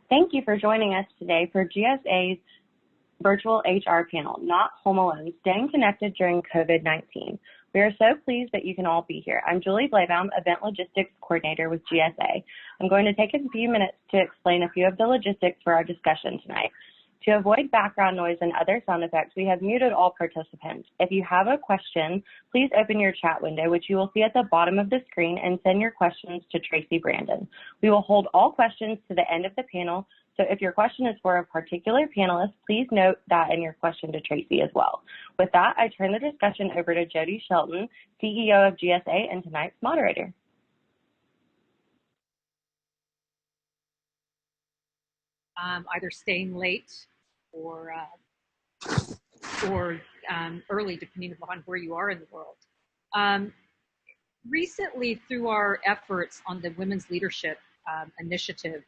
Thank you for joining us today for GSA's Virtual HR panel, Not Home Alone, Staying Connected During COVID-19. We are so pleased that you can all be here. I'm Julie Blaybaum, Event Logistics Coordinator with GSA. I'm going to take a few minutes to explain a few of the logistics for our discussion tonight. To avoid background noise and other sound effects, we have muted all participants. If you have a question, please open your chat window, which you will see at the bottom of the screen, and send your questions to Tracy Brandon. We will hold all questions to the end of the panel, so if your question is for a particular panelist, please note that in your question to Tracy as well. With that, I turn the discussion over to Jodi Shelton, CEO of GSA and tonight's moderator. Either staying late or early, depending upon where you are in the world. Recently, through our efforts on the Women's Leadership Initiative,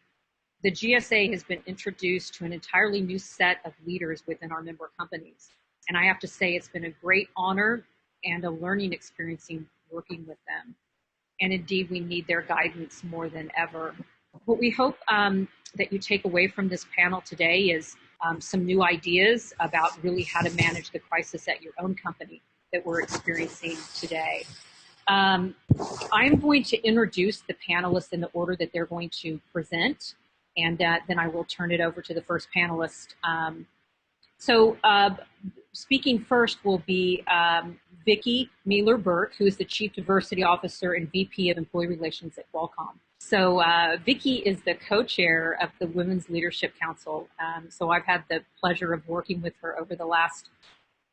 the GSA has been introduced to an entirely new set of leaders within our member companies. And I have to say, it's been a great honor and a learning experience working with them. And indeed, we need their guidance more than ever. What we hope that you take away from this panel today is some new ideas about really how to manage the crisis at your own company that we're experiencing today. I'm going to introduce the panelists in the order that they're going to present, and then I will turn it over to the first panelist. Speaking first will be Vicki Mealer-Burke, who is the Chief Diversity Officer and VP of Employee Relations at Qualcomm. So Vicki is the co-chair of the Women's Leadership Council. So I've had the pleasure of working with her over the last,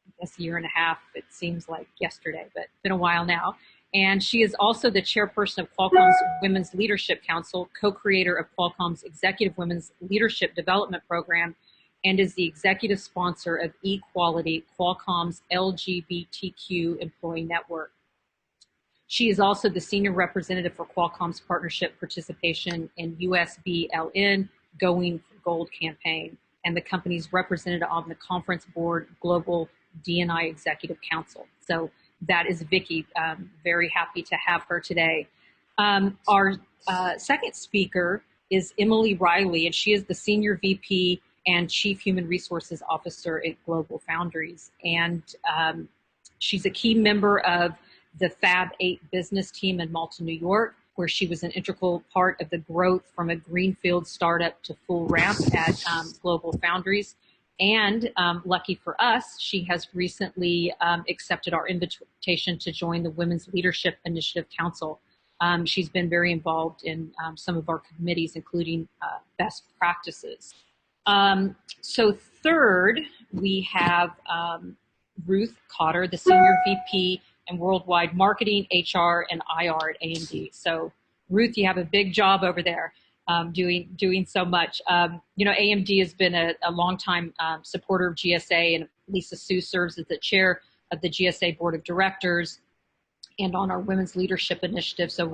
I guess, year and a half. It seems like yesterday, but it's been a while now. And she is also the chairperson of Qualcomm's Women's Leadership Council, co-creator of Qualcomm's Executive Women's Leadership Development Program, and is the executive sponsor of Equality, Qualcomm's LGBTQ employee network. She is also the senior representative for Qualcomm's partnership participation in USBLN Going for Gold campaign, and the company's representative on the conference board Global D&I Executive Council. So that is Vicki. Very happy to have her today. Our second speaker is Emily Reilly, and she is the senior VP and Chief Human Resources Officer at GLOBALFOUNDRIES. And she's a key member of the Fab 8 business team in Malta, New York, where she was an integral part of the growth from a greenfield startup to full ramp at GLOBALFOUNDRIES. And lucky for us, she has recently accepted our invitation to join the Women's Leadership Initiative Council. She's been very involved in some of our committees, including best practices. So third, we have Ruth Cotter, the Senior VP and Worldwide Marketing, HR, and IR at AMD. So Ruth, you have a big job over there. Doing so much. You know, AMD has been a longtime supporter of GSA, and Lisa Su serves as the chair of the GSA Board of Directors and on our Women's Leadership Initiative. So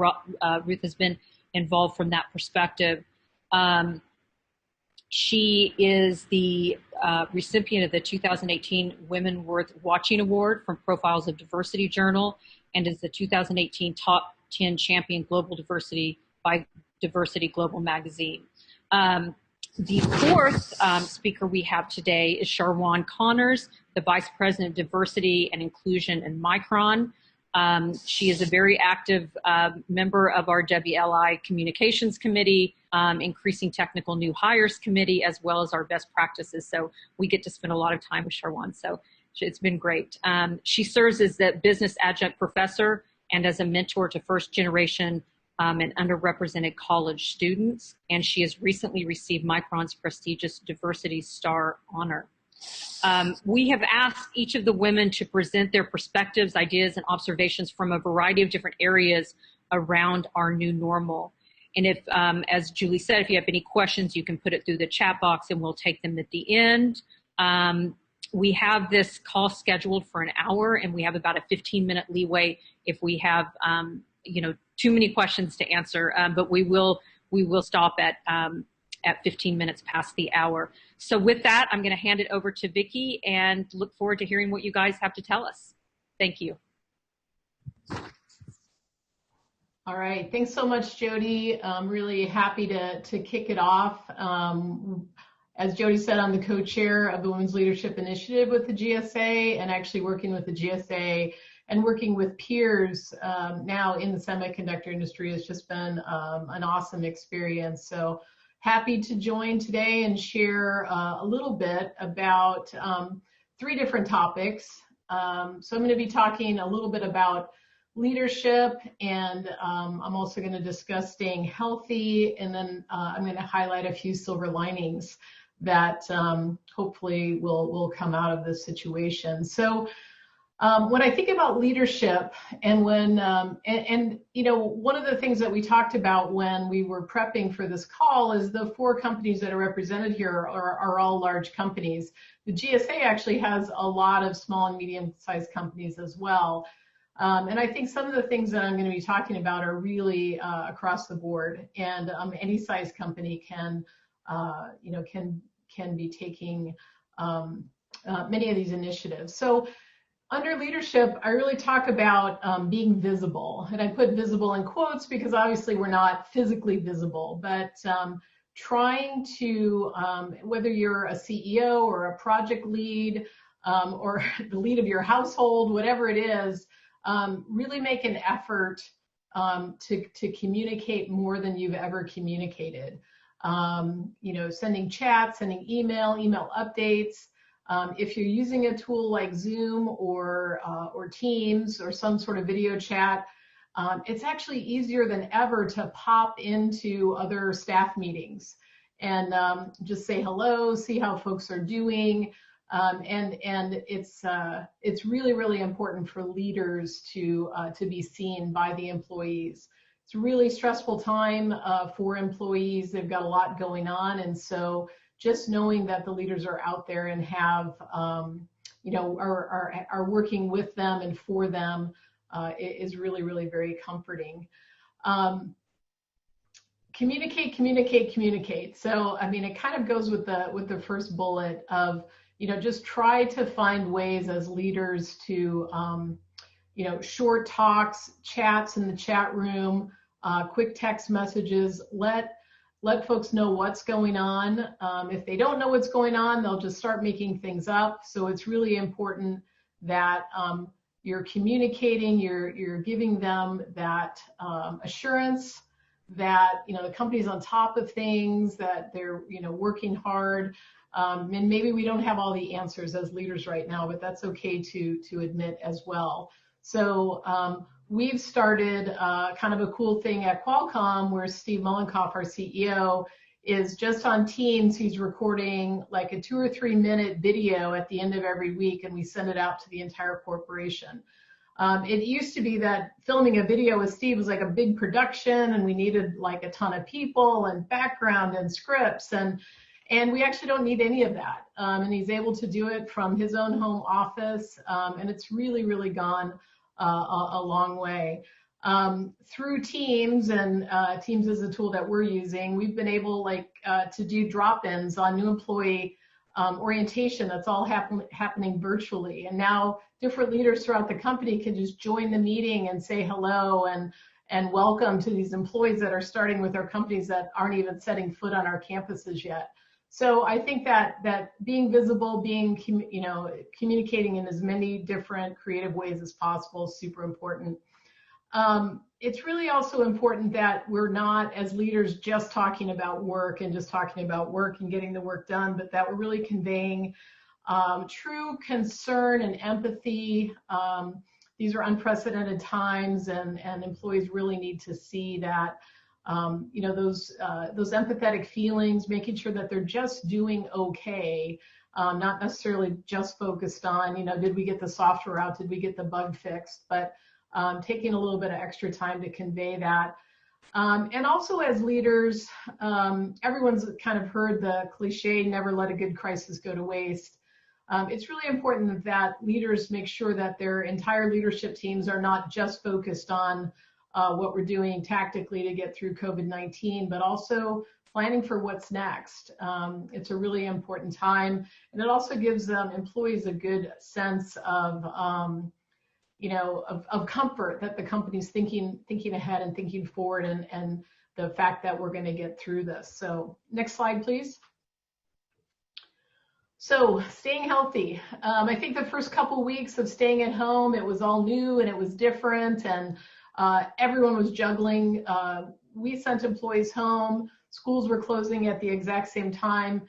Ruth has been involved from that perspective. She is the recipient of the 2018 Women Worth Watching Award from Profiles of Diversity Journal, and is the 2018 Top 10 Champion Global Diversity by Diversity Global Magazine. The fourth speaker we have today is Sharawn Connors, the Vice President of Diversity and Inclusion in Micron. She is a very active member of our WLI Communications Committee, Increasing Technical New Hires Committee, as well as our best practices. So we get to spend a lot of time with Sharawn. So it's been great. She serves as the business adjunct professor and as a mentor to first generation and underrepresented college students. And she has recently received Micron's prestigious Diversity Star honor. We have asked each of the women to present their perspectives, ideas, and observations from a variety of different areas around our new normal. And if, as Julie said, if you have any questions, you can put it through the chat box and we'll take them at the end. We have this call scheduled for an hour, and we have about a 15-minute leeway if we have, you know, too many questions to answer, but we will stop at 15 minutes past the hour. So with that, I'm going to hand it over to Vicki and look forward to hearing what you guys have to tell us. Thank you. All right, thanks so much, Jodi. I'm really happy to kick it off. As Jodi said, I'm the co-chair of the Women's Leadership Initiative with the GSA, and actually working with the GSA and working with peers now in the semiconductor industry has just been an awesome experience. So happy to join today and share a little bit about 3 different topics. So I'm going to be talking a little bit about leadership, and I'm also going to discuss staying healthy, and then I'm going to highlight a few silver linings that hopefully will come out of this situation. So when I think about leadership, and when you know, one of the things that we talked about when we were prepping for this call is the 4 companies that are represented here are all large companies. The GSA actually has a lot of small and medium-sized companies as well. And I think some of the things that I'm going to be talking about are really across the board, and any size company can, you know, can be taking many of these initiatives. So under leadership, I really talk about being visible, and I put visible in quotes because obviously we're not physically visible, but trying to, whether you're a CEO or a project lead or the lead of your household, whatever it is, really make an effort to communicate more than you've ever communicated. You know, sending chats, sending email updates. If you're using a tool like Zoom or Teams or some sort of video chat, it's actually easier than ever to pop into other staff meetings and just say hello, see how folks are doing. And it's really, really important for leaders to be seen by the employees. It's a really stressful time for employees. They've got a lot going on, and so just knowing that the leaders are out there and have, you know, are working with them and for them is really, really very comforting. Communicate. So, I mean, it kind of goes with the first bullet of, you know, just try to find ways as leaders to, you know, short talks, chats in the chat room, quick text messages, let folks know what's going on. If they don't know what's going on, they'll just start making things up. So it's really important that you're communicating, you're giving them that assurance that, you know, the company's on top of things, that they're, you know, working hard. And maybe we don't have all the answers as leaders right now, but that's okay to admit as well. So we've started kind of a cool thing at Qualcomm where Steve Mollenkopf, our CEO, is just on Teams. He's recording like a 2 or 3 minute video at the end of every week, and we send it out to the entire corporation. It used to be that filming a video with Steve was like a big production, and we needed like a ton of people and background and scripts, and we actually don't need any of that. And he's able to do it from his own home office, and it's really, really gone a long way. Through Teams, and Teams is a tool that we're using, we've been able to do drop-ins on new employee orientation. That's all happening virtually. And now different leaders throughout the company can just join the meeting and say hello and welcome to these employees that are starting with our companies that aren't even setting foot on our campuses yet. So I think that being visible, you know, communicating in as many different creative ways as possible is super important. It's really also important that we're not, as leaders, just talking about work and getting the work done, but that we're really conveying true concern and empathy. These are unprecedented times, and employees really need to see that, you know, those empathetic feelings, making sure that they're just doing okay, not necessarily just focused on, you know, did we get the software out, did we get the bug fixed, but taking a little bit of extra time to convey that. And also as leaders, everyone's kind of heard the cliche, never let a good crisis go to waste. It's really important that leaders make sure that their entire leadership teams are not just focused on what we're doing tactically to get through COVID-19, but also planning for what's next. It's a really important time, and it also gives employees a good sense of of comfort that the company's thinking ahead and thinking forward, and the fact that we're going to get through this. So next slide, please. So staying healthy. I think the first couple weeks of staying at home, it was all new and it was different, and everyone was juggling. We sent employees home. Schools were closing at the exact same time.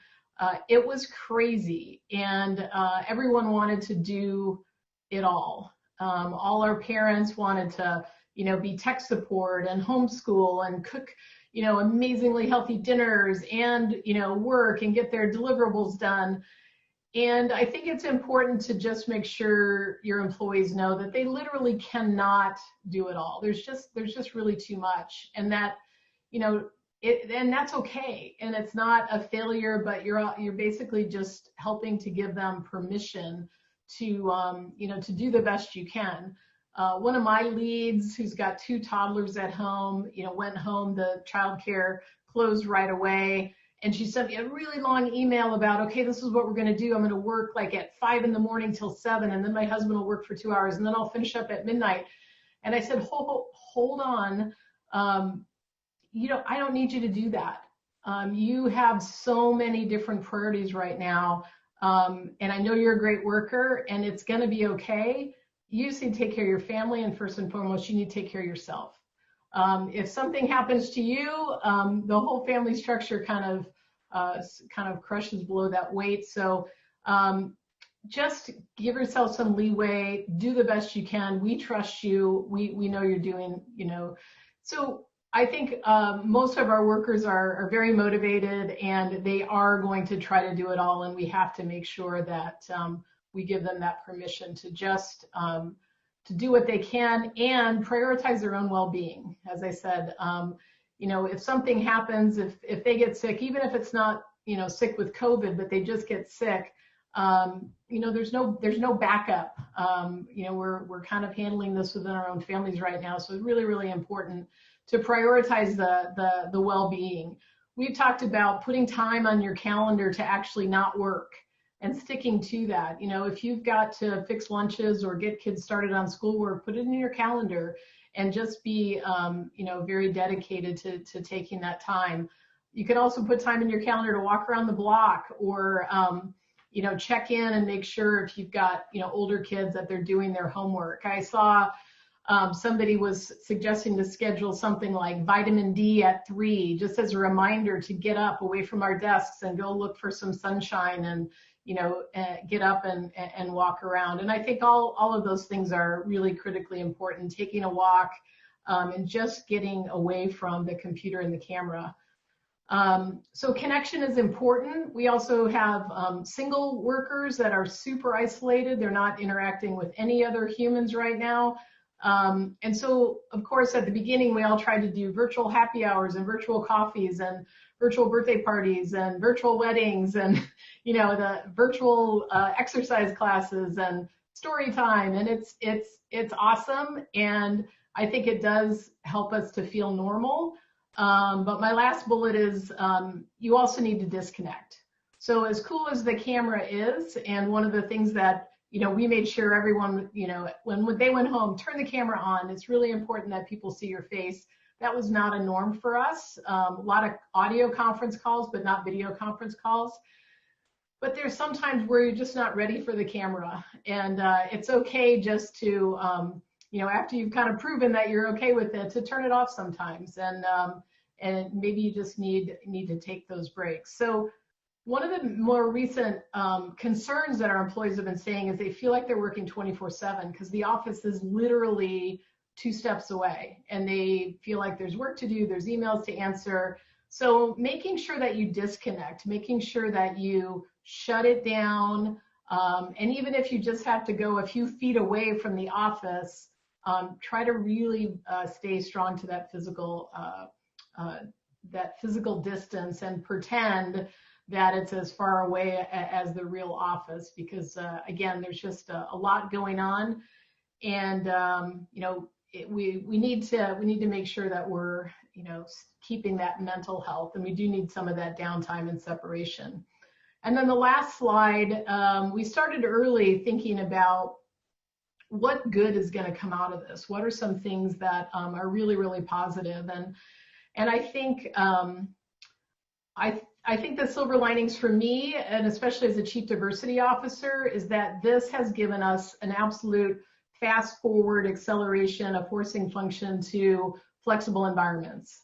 It was crazy, and everyone wanted to do it all. All our parents wanted to, be tech support and homeschool and cook, amazingly healthy dinners and, work and get their deliverables done. And I think it's important to just make sure your employees know that they literally cannot do it all. There's just really too much, and that, and that's okay. And it's not a failure, but you're basically just helping to give them permission to, to do the best you can. One of my leads, who's got 2 toddlers at home, went home, the childcare closed right away. And she sent me a really long email about, okay, this is what we're going to do. I'm going to work like at 5 in the morning till 7, and then my husband will work for 2 hours, and then I'll finish up at midnight. And I said, hold on. I don't need you to do that. You have so many different priorities right now. And I know you're a great worker, and it's going to be okay. You just need to take care of your family, and first and foremost, you need to take care of yourself. If something happens to you, the whole family structure kind of crushes below that weight. So just give yourself some leeway, do the best you can. We trust you. We know you're doing, So I think most of our workers are very motivated, and they are going to try to do it all. And we have to make sure that we give them that permission to just to do what they can and prioritize their own well-being. As I said, if something happens, if they get sick, even if it's not, sick with COVID, but they just get sick, there's no backup. We're kind of handling this within our own families right now. So it's really, really important to prioritize the well-being. We've talked about putting time on your calendar to actually not work and sticking to that. If you've got to fix lunches or get kids started on schoolwork, put it in your calendar and just be, very dedicated to taking that time. You can also put time in your calendar to walk around the block or, check in and make sure if you've got, older kids that they're doing their homework. I saw somebody was suggesting to schedule something like vitamin D at 3, just as a reminder to get up away from our desks and go look for some sunshine and, get up and walk around. And I think all of those things are really critically important, taking a walk and just getting away from the computer and the camera. So connection is important. We also have single workers that are super isolated. They're not interacting with any other humans right now. And so, of course, at the beginning, we all tried to do virtual happy hours and virtual coffees and virtual birthday parties and virtual weddings and, the virtual exercise classes and story time. And it's awesome. And I think it does help us to feel normal. But my last bullet is you also need to disconnect. So as cool as the camera is, and one of the things that we made sure everyone, when they went home, turn the camera on. It's really important that people see your face. That was not a norm for us. A lot of audio conference calls, but not video conference calls. But there's sometimes where you're just not ready for the camera. And it's okay just to, after you've kind of proven that you're okay with it, to turn it off sometimes. And maybe you just need to take those breaks. So one of the more recent concerns that our employees have been saying is they feel like they're working 24/7 because the office is literally 2 steps away, and they feel like there's work to do, there's emails to answer. So making sure that you disconnect, making sure that you shut it down, and even if you just have to go a few feet away from the office, try to really stay strong to that physical distance and pretend that it's as far away as the real office, because again, there's just a lot going on, and we need to make sure that we're keeping that mental health, and we do need some of that downtime and separation. And then the last slide, we started early thinking about what good is going to come out of this? What are some things that are really, really positive? And I think I think the silver linings for me, and especially as a Chief Diversity Officer, is that this has given us an absolute fast forward acceleration, a forcing function to flexible environments.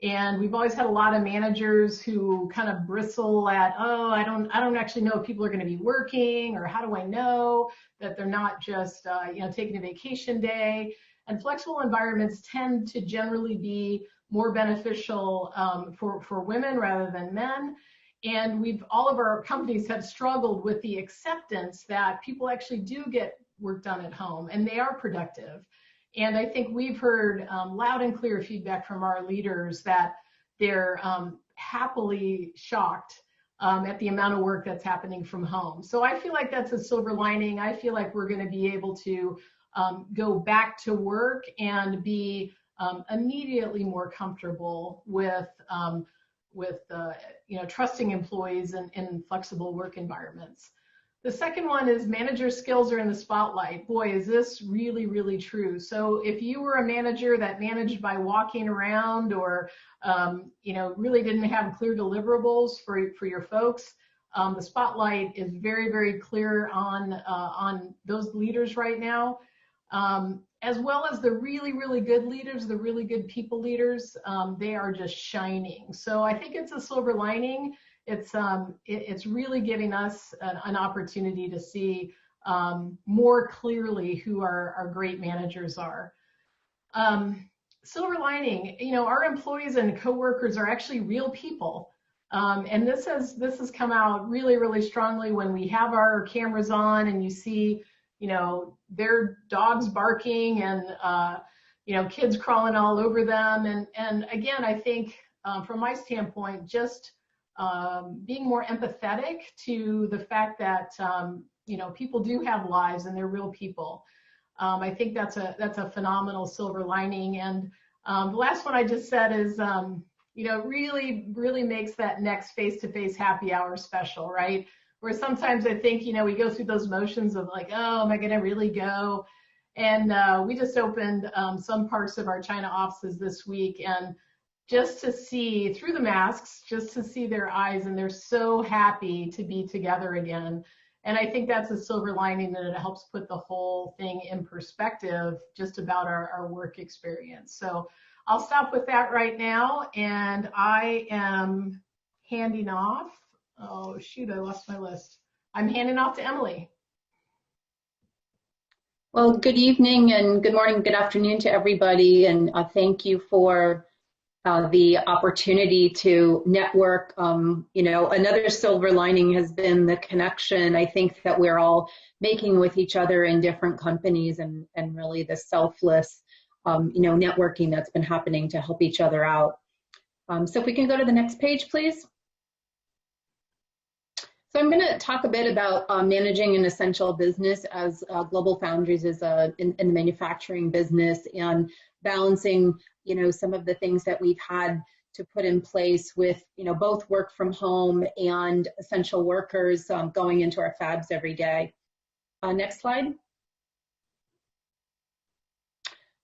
And we've always had a lot of managers who kind of bristle at, oh, I don't actually know if people are going to be working, or how do I know that they're not just taking a vacation day? And flexible environments tend to generally be more beneficial for women rather than men. And all of our companies have struggled with the acceptance that people actually do get work done at home and they are productive. And I think we've heard loud and clear feedback from our leaders that they're happily shocked at the amount of work that's happening from home. So I feel like that's a silver lining. I feel like we're going to be able to go back to work and be immediately more comfortable with trusting employees in flexible work environments. The second one is manager skills are in the spotlight. Boy, is this really, really true. So if you were a manager that managed by walking around, or really didn't have clear deliverables for your folks, the spotlight is very, very clear on those leaders right now. As well as the really, really good leaders, the really good people leaders, they are just shining. So I think it's a silver lining. It's really giving us an opportunity to see more clearly who our great managers are. Silver lining, our employees and coworkers are actually real people. And this has come out really, really strongly when we have our cameras on and you see their dogs barking and, kids crawling all over them. And again, I think from my standpoint, just being more empathetic to the fact that, people do have lives and they're real people. I think that's a phenomenal silver lining. And the last one I just said is, really, really makes that next face-to-face happy hour special, right? Where sometimes I think, we go through those motions of like, oh, am I going to really go? And we just opened some parts of our China offices this week, and just to see through the masks, just to see their eyes, and they're so happy to be together again. And I think that's a silver lining, that it helps put the whole thing in perspective just about our work experience. So I'll stop with that right now, and I am handing off. Oh, shoot, I lost my list. I'm handing off to Emily. Well, good evening and good morning, good afternoon to everybody, and thank you for the opportunity to network. Another silver lining has been the connection I think that we're all making with each other in different companies, and really the selfless, networking that's been happening to help each other out. So if we can go to the next page, please. So I'm going to talk a bit about managing an essential business, as GlobalFoundries is in the manufacturing business, and balancing, some of the things that we've had to put in place with, both work from home and essential workers going into our fabs every day. Next slide.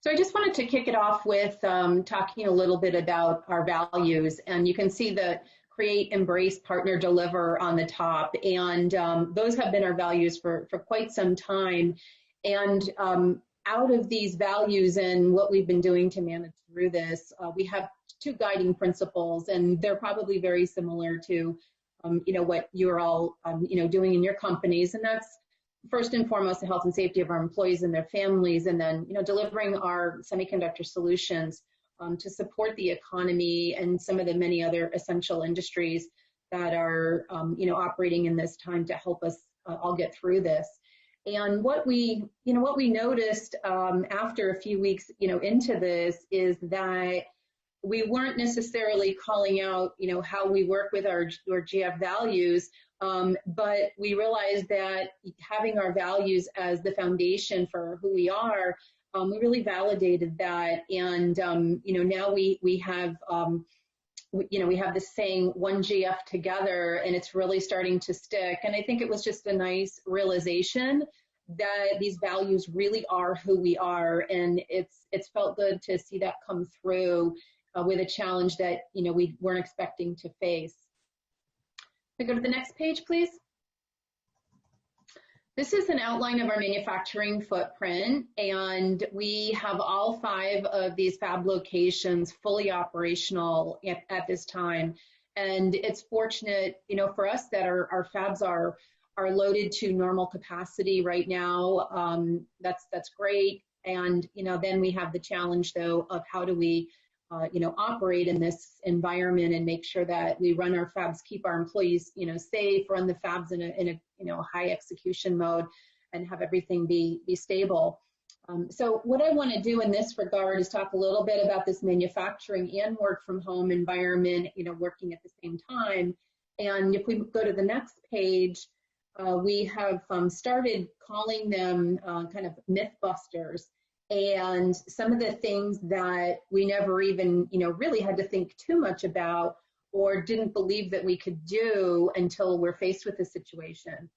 So I just wanted to kick it off with talking a little bit about our values, and you can see the create, embrace, partner, deliver on the top. And those have been our values for quite some time. And out of these values and what we've been doing to manage through this, we have two guiding principles, and they're probably very similar to, what you're all, doing in your companies. And that's first and foremost the health and safety of our employees and their families, and then, delivering our semiconductor solutions to support the economy and some of the many other essential industries that are, operating in this time to help us all get through this. And what we noticed after a few weeks, into this is that we weren't necessarily calling out, how we work with our GF values, but we realized that having our values as the foundation for who we are, we really validated that, and now we have we have this saying, one GF together, and it's really starting to stick. And I think it was just a nice realization that these values really are who we are, and it's felt good to see that come through with a challenge that we weren't expecting to face. Can we go to the next page, please? This is an outline of our manufacturing footprint, and we have all 5 of these fab locations fully operational at this time. And it's fortunate, for us that our fabs are loaded to normal capacity right now. That's great. And then we have the challenge though of how do we operate in this environment and make sure that we run our fabs, keep our employees, safe, run the fabs in a high execution mode, and have everything be stable. So what I want to do in this regard is talk a little bit about this manufacturing and work from home environment, working at the same time. And if we go to the next page, we have started calling them kind of myth busters. And some of the things that we never even, really had to think too much about or didn't believe that we could do until we're faced with the situation.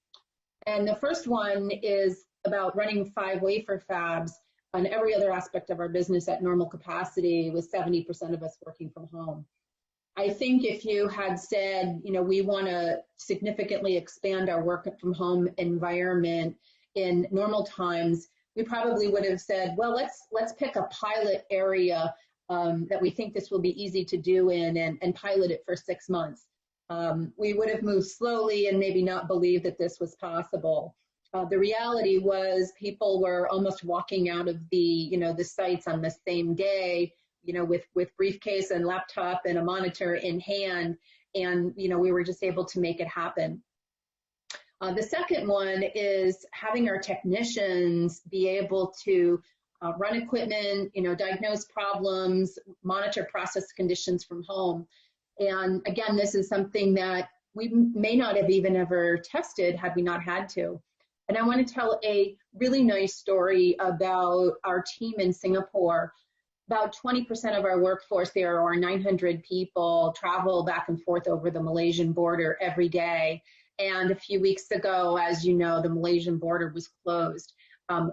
And the first one is about running 5 wafer fabs on every other aspect of our business at normal capacity, with 70% of us working from home. I think if you had said, we want to significantly expand our work from home environment in normal times, we probably would have said, well, let's pick a pilot area that we think this will be easy to do in and pilot it for 6 months. We would have moved slowly and maybe not believed that this was possible. The reality was people were almost walking out of the sites on the same day, with briefcase and laptop and a monitor in hand, and we were just able to make it happen. The second one is having our technicians be able to run equipment, diagnose problems, monitor process conditions from home. And again, this is something that we may not have even ever tested had we not had to. And I want to tell a really nice story about our team in Singapore. About 20% of our workforce there, or 900 people, travel back and forth over the Malaysian border every day. And a few weeks ago, as you know, the Malaysian border was closed.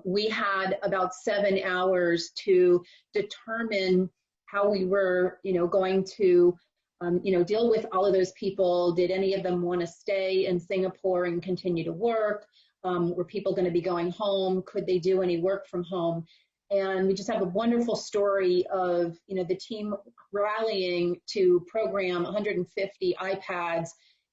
We had about 7 hours to determine how we were, going to, deal with all of those people. Did any of them want to stay in Singapore and continue to work? Were people going to be going home? Could they do any work from home? And we just have a wonderful story of, the team rallying to program 150 iPads,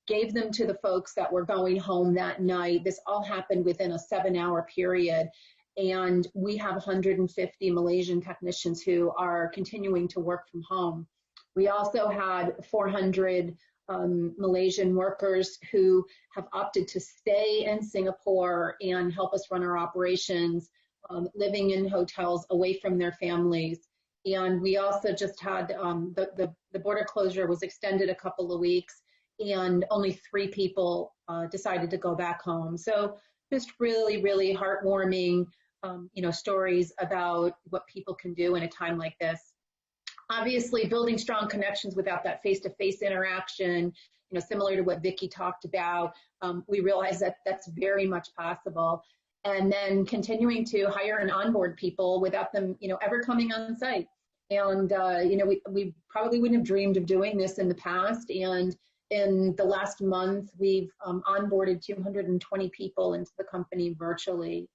gave them to the folks that were going home that night. This all happened within a 7-hour period. And we have 150 Malaysian technicians who are continuing to work from home. We also had 400 Malaysian workers who have opted to stay in Singapore and help us run our operations, living in hotels away from their families. And we also just had the border closure was extended a couple of weeks, and only 3 people decided to go back home. So just really, really heartwarming, stories about what people can do in a time like this. Obviously, building strong connections without that face-to-face interaction, similar to what Vicki talked about, we realize that that's very much possible. And then continuing to hire and onboard people without them, ever coming on site. And, we probably wouldn't have dreamed of doing this in the past. And in the last month, we've onboarded 220 people into the company virtually.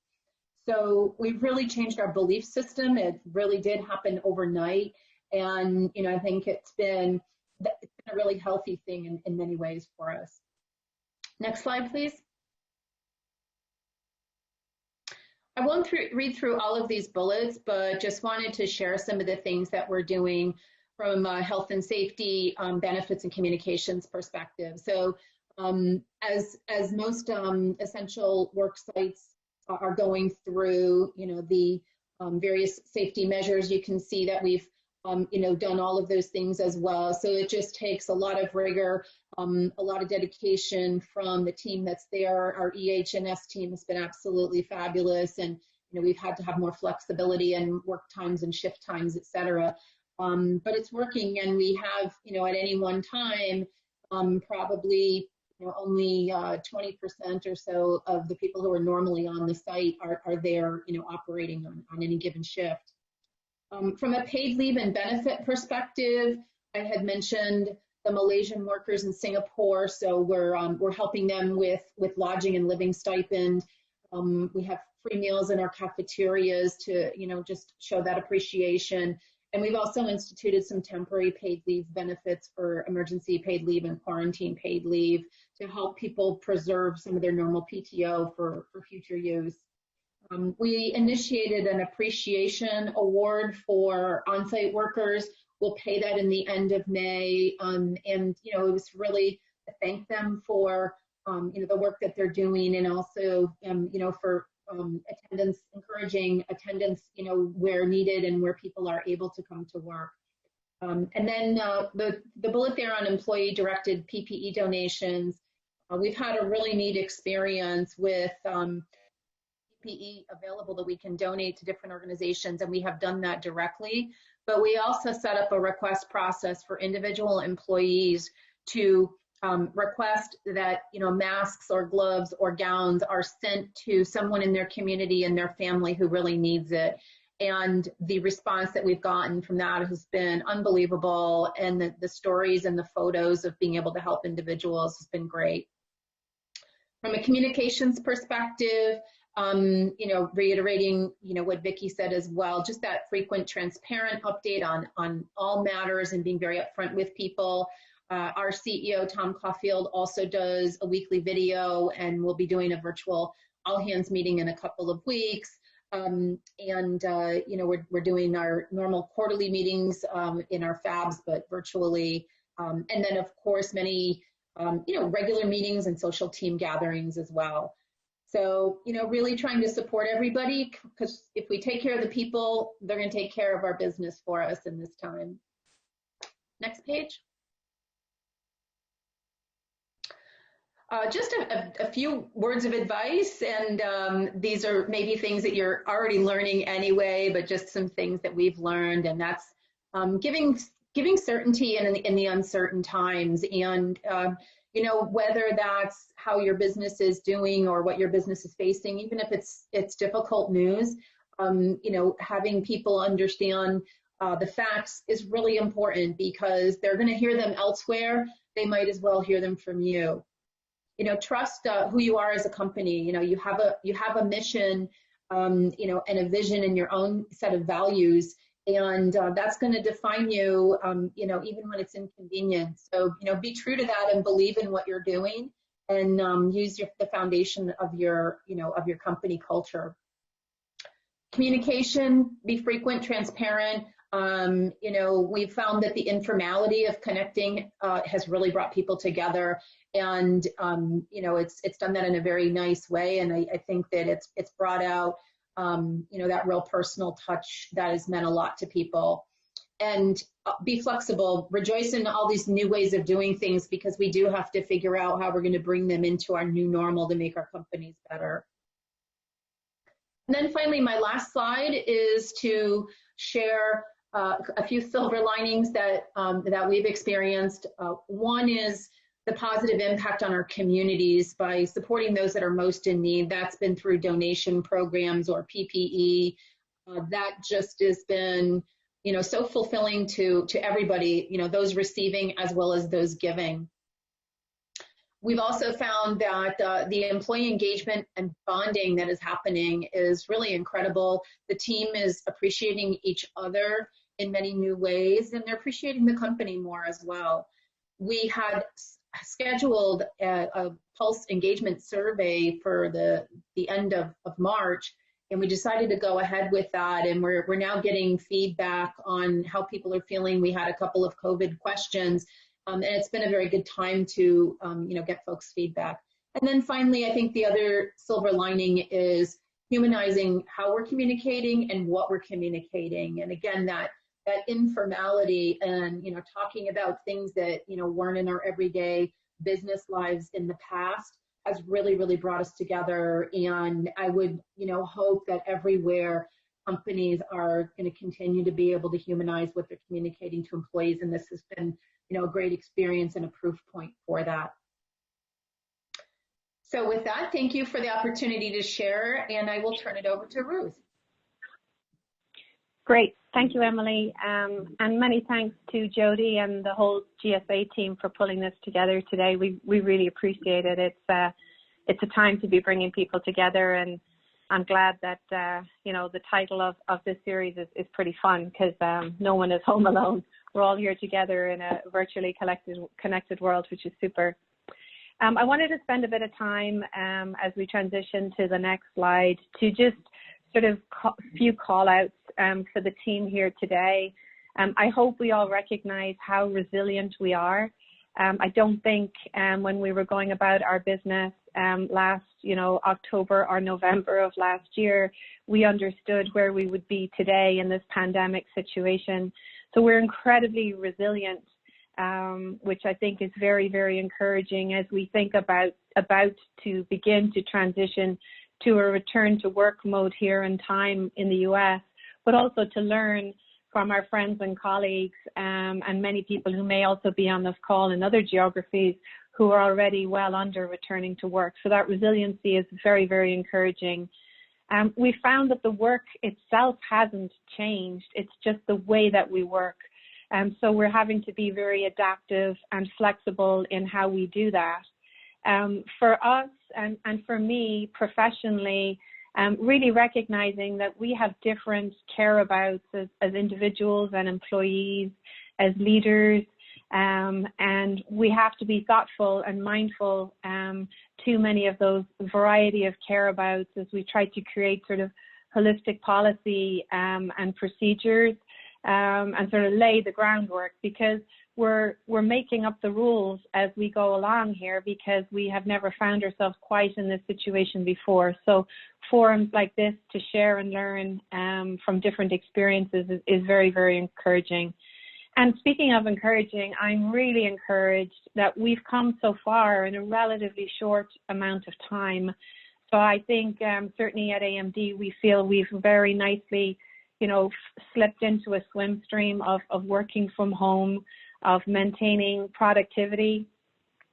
So we've really changed our belief system. It really did happen overnight. And, I think it's been a really healthy thing in many ways for us. Next slide, please. I won't read through all of these bullets, but just wanted to share some of the things that we're doing from a health and safety, benefits and communications perspective. So as most essential work sites are going through, the various safety measures, you can see that we've done all of those things as well. So it just takes a lot of rigor, a lot of dedication from the team that's there. Our EH&S team has been absolutely fabulous, and we've had to have more flexibility in work times and shift times, et cetera. But it's working, and we have, at any one time, probably only 20% or so of the people who are normally on the site are there, operating on any given shift. From a paid leave and benefit perspective, I had mentioned the Malaysian workers in Singapore, so we're helping them with lodging and living stipend. We have free meals in our cafeterias to just show that appreciation. And we've also instituted some temporary paid leave benefits for emergency paid leave and quarantine paid leave to help people preserve some of their normal PTO for future use. We initiated an appreciation award for on-site workers. We'll pay that in the end of May, and it was really to thank them for the work that they're doing, and also for attendance, encouraging attendance where needed and where people are able to come to work. And then the bullet there on employee-directed PPE donations. We've had a really neat experience with PPE available that we can donate to different organizations, and we have done that directly. But we also set up a request process for individual employees to request that masks or gloves or gowns are sent to someone in their community and their family who really needs it. And the response that we've gotten from that has been unbelievable, and the stories and the photos of being able to help individuals has been great. From a communications perspective, reiterating, what Vicki said as well, just that frequent, transparent update on all matters and being very upfront with people. Our CEO, Tom Caulfield, also does a weekly video, and we'll be doing a virtual all-hands meeting in a couple of weeks. We're doing our normal quarterly meetings in our FABs, but virtually. And then, of course, many, regular meetings and social team gatherings as well. So, really trying to support everybody, because if we take care of the people, they're going to take care of our business for us in this time. Next page. Just a few words of advice, and these are maybe things that you're already learning anyway, but just some things that we've learned, and that's giving certainty in the uncertain times, and whether that's how your business is doing or what your business is facing, even if it's difficult news, having people understand the facts is really important, because they're going to hear them elsewhere. They might as well hear them from you. Trust who you are as a company. You have a mission, and a vision and your own set of values, and that's going to define you, even when it's inconvenient. So, be true to that and believe in what you're doing, and use the foundation of your company culture. Communication, be frequent, transparent. We've found that the informality of connecting has really brought people together, and it's done that in a very nice way, and I think that it's brought out that real personal touch that has meant a lot to people. And be flexible, rejoice in all these new ways of doing things, because we do have to figure out how we're going to bring them into our new normal to make our companies better. And then finally, my last slide is to share a few silver linings that we've experienced. One is the positive impact on our communities by supporting those that are most in need. That's been through donation programs or PPE. That just has been, so fulfilling to everybody, those receiving as well as those giving. We've also found that the employee engagement and bonding that is happening is really incredible. The team is appreciating each other in many new ways, and they're appreciating the company more as well. We had scheduled a pulse engagement survey for the end of March, and we decided to go ahead with that, and we're now getting feedback on how people are feeling. We had a couple of COVID questions, and it's been a very good time to get folks' feedback. And then finally, I think the other silver lining is humanizing how we're communicating and what we're communicating. And again, that informality and, talking about things that, weren't in our everyday business lives in the past has really, really brought us together. And I would, hope that everywhere companies are going to continue to be able to humanize what they're communicating to employees. And this has been, a great experience and a proof point for that. So with that, thank you for the opportunity to share, and I will turn it over to Ruth. Great. Thank you, Emily. And many thanks to Jodi and the whole GSA team for pulling this together today. We really appreciate it. It's a time to be bringing people together, and I'm glad that, the title of this series is pretty fun, because no one is home alone. We're all here together in a virtually connected world, which is super. I wanted to spend a bit of time as we transition to the next slide to just sort of few call outs for the team here today. I hope we all recognize how resilient we are. I don't think when we were going about our business last, October or November of last year, we understood where we would be today in this pandemic situation. So we're incredibly resilient, which I think is very, very encouraging as we think about to begin to transition to a return to work mode here in time in the US, but also to learn from our friends and colleagues and many people who may also be on this call in other geographies who are already well under returning to work. So that resiliency is very, very encouraging. We found that the work itself hasn't changed. It's just the way that we work. So we're having to be very adaptive and flexible in how we do that. For us and for me professionally, really recognizing that we have different care-abouts as individuals and employees, as leaders, and we have to be thoughtful and mindful to many of those variety of care-abouts as we try to create sort of holistic policy and procedures and sort of lay the groundwork, because we're making up the rules as we go along here, because we have never found ourselves quite in this situation before. So forums like this to share and learn from different experiences is very, very encouraging. And speaking of encouraging, I'm really encouraged that we've come so far in a relatively short amount of time. So I think certainly at AMD, we feel we've very nicely, slipped into a swim stream of working from home, of maintaining productivity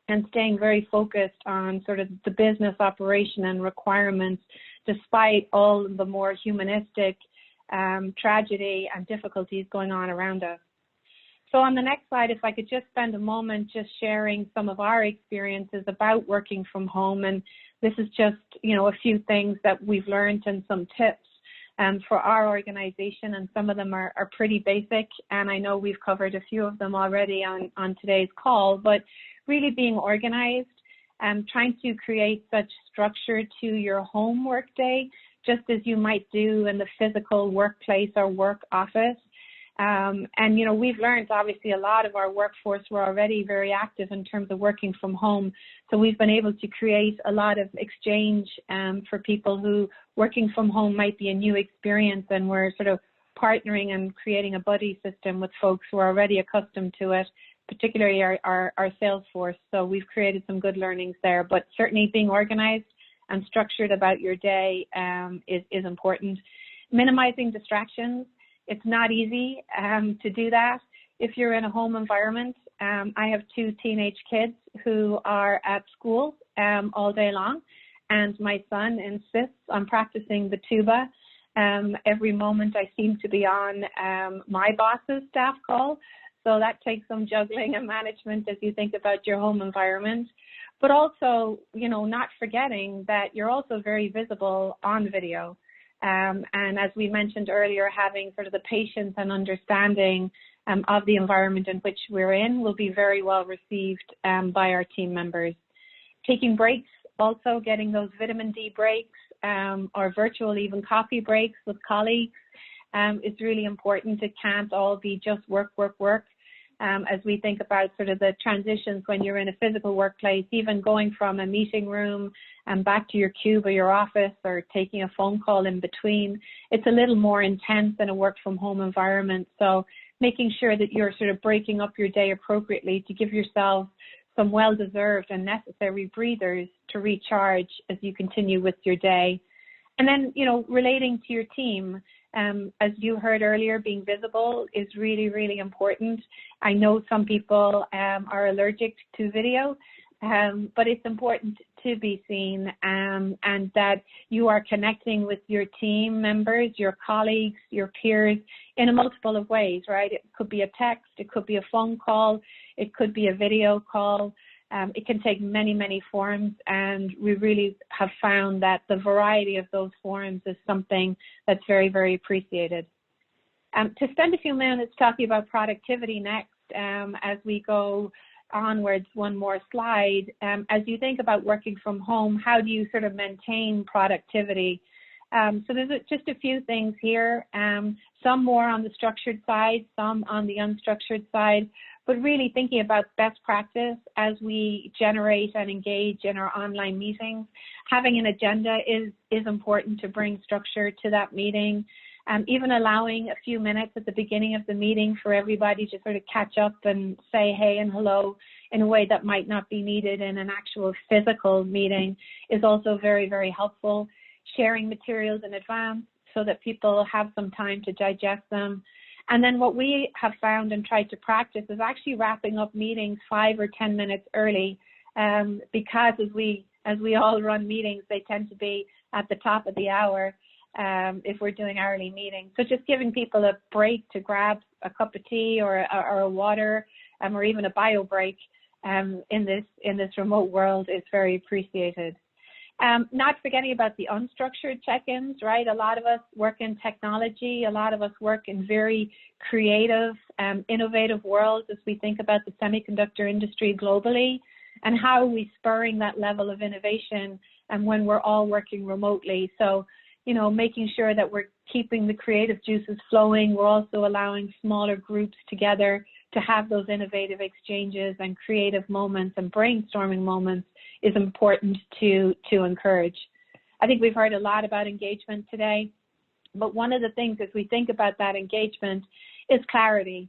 and staying very focused on sort of the business operation and requirements, despite all the more humanistic tragedy and difficulties going on around us. So on the next slide, if I could just spend a moment just sharing some of our experiences about working from home. And this is just, a few things that we've learned and some tips for our organization, and some of them are pretty basic, and I know we've covered a few of them already on today's call, but really being organized and trying to create such structure to your home work day, just as you might do in the physical workplace or work office. And, we've learned, obviously, a lot of our workforce were already very active in terms of working from home. So we've been able to create a lot of exchange for people who working from home might be a new experience, and we're sort of partnering and creating a buddy system with folks who are already accustomed to it, particularly our sales force. So we've created some good learnings there, but certainly being organized and structured about your day is important. Minimizing distractions. It's not easy to do that if you're in a home environment. I have 2 teenage kids who are at school all day long, and my son insists on practicing the tuba. Every moment I seem to be on my boss's staff call, so that takes some juggling and management as you think about your home environment. But also, not forgetting that you're also very visible on video. And as we mentioned earlier, having sort of the patience and understanding of the environment in which we're in will be very well received by our team members. Taking breaks, also getting those vitamin D breaks or virtual even coffee breaks with colleagues is really important. It can't all be just work. As we think about sort of the transitions when you're in a physical workplace, even going from a meeting room and back to your cube or your office, or taking a phone call in between, it's a little more intense in a work from home environment. So making sure that you're sort of breaking up your day appropriately to give yourself some well-deserved and necessary breathers to recharge as you continue with your day. And then, relating to your team, as you heard earlier, being visible is really, really important. I know some people are allergic to video, but it's important to be seen, and that you are connecting with your team members, your colleagues, your peers in a multiple of ways, right? It could be a text, it could be a phone call, it could be a video call. It can take many, many forms, and we really have found that the variety of those forms is something that's very, very appreciated. To spend a few minutes talking about productivity next, as we go onwards, one more slide. As you think about working from home, how do you sort of maintain productivity? So there's just a few things here, some more on the structured side, some on the unstructured side, but really thinking about best practice as we generate and engage in our online meetings. Having an agenda is important to bring structure to that meeting. Even allowing a few minutes at the beginning of the meeting for everybody to sort of catch up and say hey and hello in a way that might not be needed in an actual physical meeting is also very, very helpful. Sharing materials in advance so that people have some time to digest them. And then what we have found and tried to practice is actually wrapping up meetings 5 or 10 minutes early, because as we all run meetings, they tend to be at the top of the hour if we're doing hourly meetings. So just giving people a break to grab a cup of tea or a water, or even a bio break in this remote world is very appreciated. Not forgetting about the unstructured check-ins, right? A lot of us work in technology. A lot of us work in very creative, innovative worlds as we think about the semiconductor industry globally, and how are we spurring that level of innovation and when we're all working remotely. So, you know, making sure that we're keeping the creative juices flowing. We're also allowing smaller groups together to have those innovative exchanges and creative moments and brainstorming moments is important to encourage. I think we've heard a lot about engagement today, but one of the things as we think about that engagement is clarity.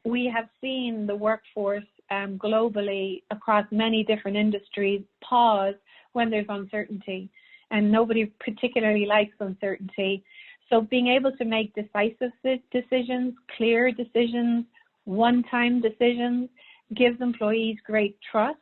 We have seen the workforce globally across many different industries pause when there's uncertainty, and nobody particularly likes uncertainty. So being able to make decisive decisions, clear decisions, one-time decisions, gives employees great trust,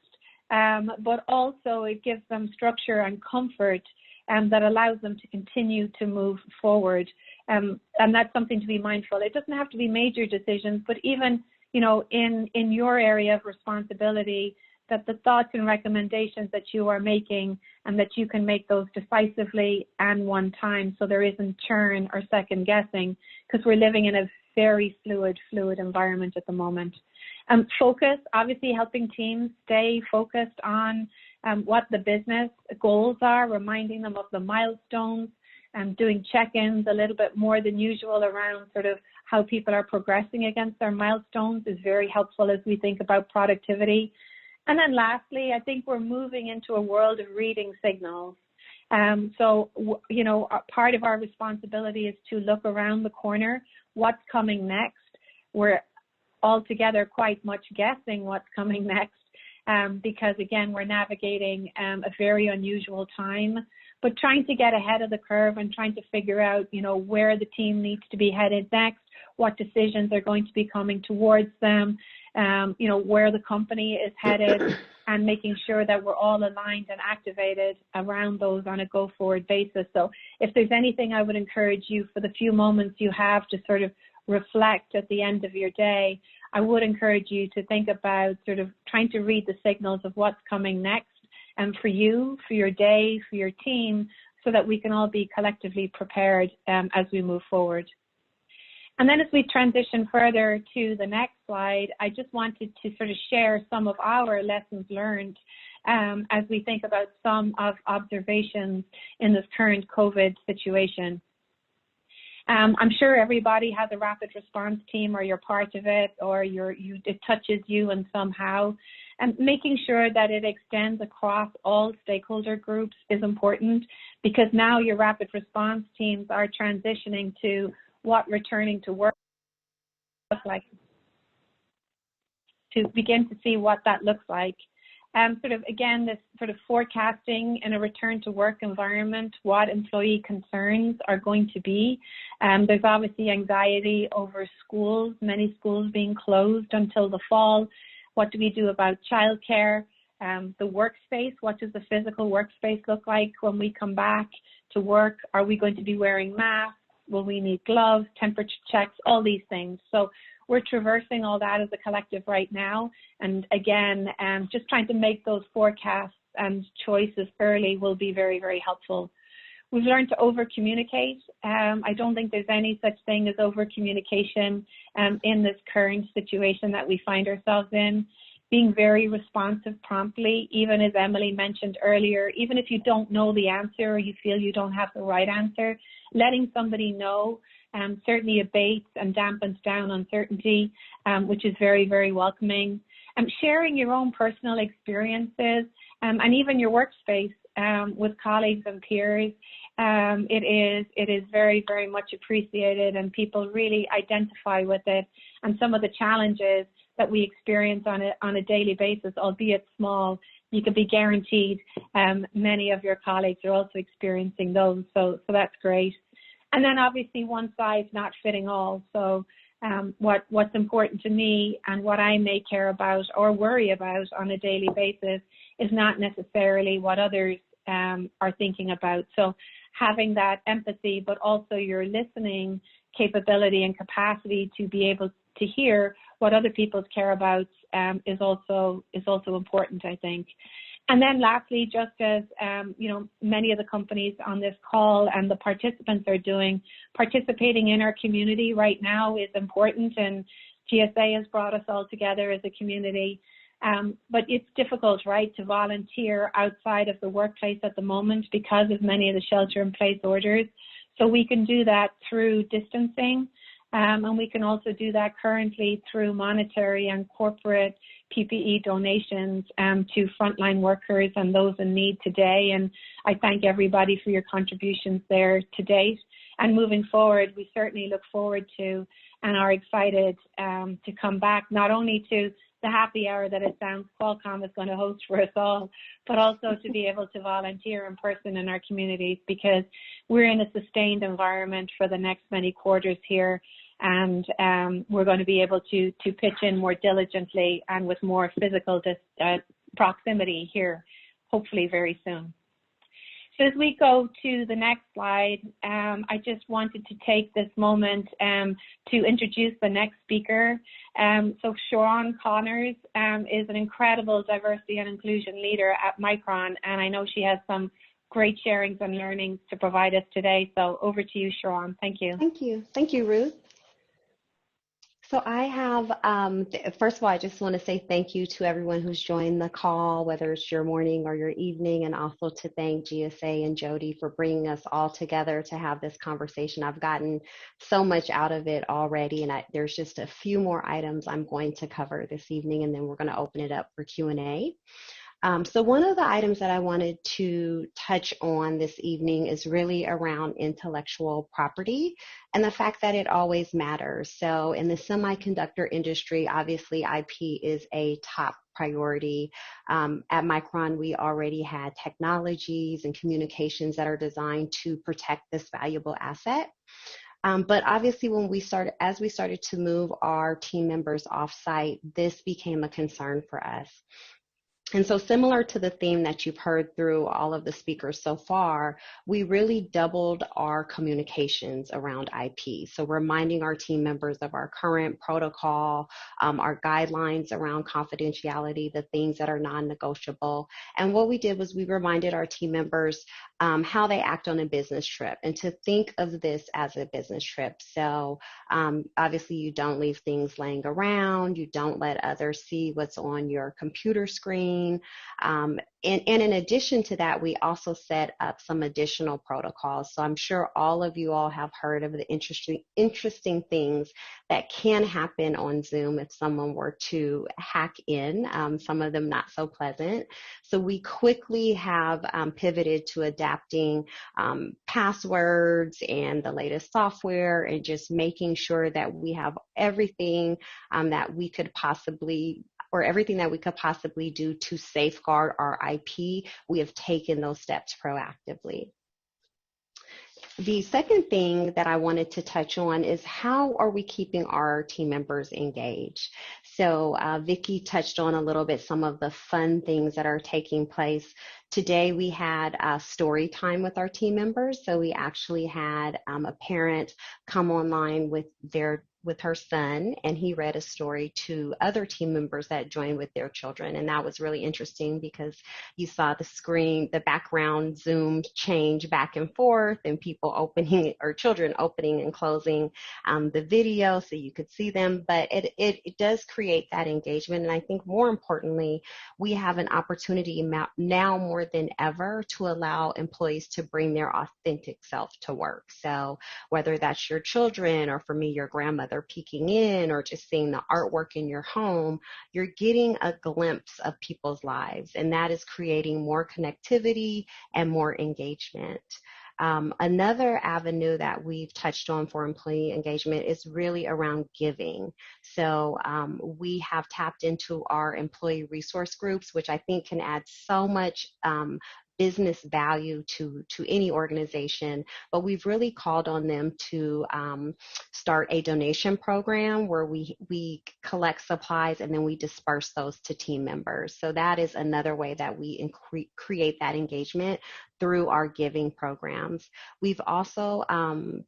but also it gives them structure and comfort that allows them to continue to move forward. And that's something to be mindful. It doesn't have to be major decisions, but even, you know, in your area of responsibility, that the thoughts and recommendations that you are making and that you can make those decisively and one time, so there isn't churn or second guessing, because we're living in a very fluid environment at the moment. Focus, obviously helping teams stay focused on what the business goals are, reminding them of the milestones, doing check-ins a little bit more than usual around sort of how people are progressing against their milestones is very helpful as we think about productivity. And then lastly, I think we're moving into a world of reading signals. So, you know, part of our responsibility is to look around the corner, what's coming next. We're altogether quite much guessing what's coming next because, again, we're navigating a very unusual time, but trying to get ahead of the curve and trying to figure out, you know, where the team needs to be headed next, what decisions are going to be coming towards them, you know, where the company is headed, and making sure that we're all aligned and activated around those on a go-forward basis. So if there's anything I would encourage you for the few moments you have to sort of reflect at the end of your day, I would encourage you to think about sort of trying to read the signals of what's coming next, and for you, for your day, for your team, so that we can all be collectively prepared as we move forward. And then as we transition further to the next slide, I just wanted to sort of share some of our lessons learned as we think about some of observations in this current COVID situation. I'm sure everybody has a rapid response team, or you're part of it, or it touches you in somehow. And making sure that it extends across all stakeholder groups is important, because now your rapid response teams are transitioning to what returning to work looks like, to begin to see what that looks like. Sort of, again, this sort of forecasting in a return to work environment, what employee concerns are going to be. There's obviously anxiety over schools, many schools being closed until the fall. What do we do about childcare? the workspace. What does the physical workspace look like when we come back to work? Are we going to be wearing masks? Will we need gloves, temperature checks, all these things? So we're traversing all that as a collective right now. And again, just trying to make those forecasts and choices early will be very, very helpful. We've learned to over-communicate. I don't think there's any such thing as over-communication in this current situation that we find ourselves in. Being very responsive promptly, even as Emily mentioned earlier, even if you don't know the answer or you feel you don't have the right answer, letting somebody know certainly abates and dampens down uncertainty, which is very, very welcoming. Sharing your own personal experiences and even your workspace with colleagues and peers, it is very, very much appreciated, and people really identify with it. And some of the challenges that we experience on a daily basis, albeit small, you can be guaranteed many of your colleagues are also experiencing those. So that's great. And then obviously one size not fitting all. So what's important to me and what I may care about or worry about on a daily basis is not necessarily what others are thinking about. So having that empathy, but also your listening capability and capacity to be able to hear what other people care about is also important, I think. And then lastly, just as many of the companies on this call and the participants are doing, participating in our community right now is important, and GSA has brought us all together as a community. But it's difficult, right, to volunteer outside of the workplace at the moment because of many of the shelter-in-place orders. So we can do that through distancing, and we can also do that currently through monetary and corporate PPE donations to frontline workers and those in need today. And I thank everybody for your contributions there to date. And moving forward, we certainly look forward to and are excited to come back not only to the happy hour that it sounds Qualcomm is going to host for us all, but also to be able to volunteer in person in our communities, because we're in a sustained environment for the next many quarters here, and we're going to be able to pitch in more diligently and with more physical proximity here, hopefully very soon. So as we go to the next slide, I just wanted to take this moment to introduce the next speaker. So Sharawn Connors is an incredible diversity and inclusion leader at Micron, and I know she has some great sharings and learnings to provide us today. So over to you, Sharawn. Thank you. Thank you. Thank you, Ruth. So I have, first of all, I just want to say thank you to everyone who's joined the call, whether it's your morning or your evening, and also to thank GSA and Jodi for bringing us all together to have this conversation. I've gotten so much out of it already, and there's just a few more items I'm going to cover this evening, and then we're going to open it up for Q&A. So one of the items that I wanted to touch on this evening is really around intellectual property and the fact that it always matters. So in the semiconductor industry, obviously IP is a top priority. At Micron, we already had technologies and communications that are designed to protect this valuable asset. But obviously, as we started to move our team members off-site, this became a concern for us. And so similar to the theme that you've heard through all of the speakers so far, we really doubled our communications around IP. So reminding our team members of our current protocol, our guidelines around confidentiality, the things that are non-negotiable. And what we did was we reminded our team members how they act on a business trip and to think of this as a business trip. So obviously you don't leave things laying around, you don't let others see what's on your computer screen. And in addition to that, we also set up some additional protocols. So I'm sure all of you all have heard of the interesting things that can happen on Zoom if someone were to hack in, some of them not so pleasant. So we quickly have pivoted to adapting passwords and the latest software and just making sure that we have everything that we could possibly do to safeguard our IP. We have taken those steps proactively. The second thing that I wanted to touch on is how are we keeping our team members engaged? So Vicki touched on a little bit some of the fun things that are taking place. Today we had story time with our team members. So we actually had a parent come online with her son, and he read a story to other team members that joined with their children. And that was really interesting because you saw the screen, the background zoomed change back and forth, and people opening, or children opening and closing the video so you could see them. But it does create that engagement. And I think more importantly, we have an opportunity now more than ever to allow employees to bring their authentic self to work. So whether that's your children, or for me, your grandmother peeking in, or just seeing the artwork in your home, you're getting a glimpse of people's lives, and that is creating more connectivity and more engagement. Another avenue that we've touched on for employee engagement is really around giving. So we have tapped into our employee resource groups, which I think can add so much business value to any organization, but we've really called on them to start a donation program where we collect supplies and then we disperse those to team members. So that is another way that we create that engagement through our giving programs. We've also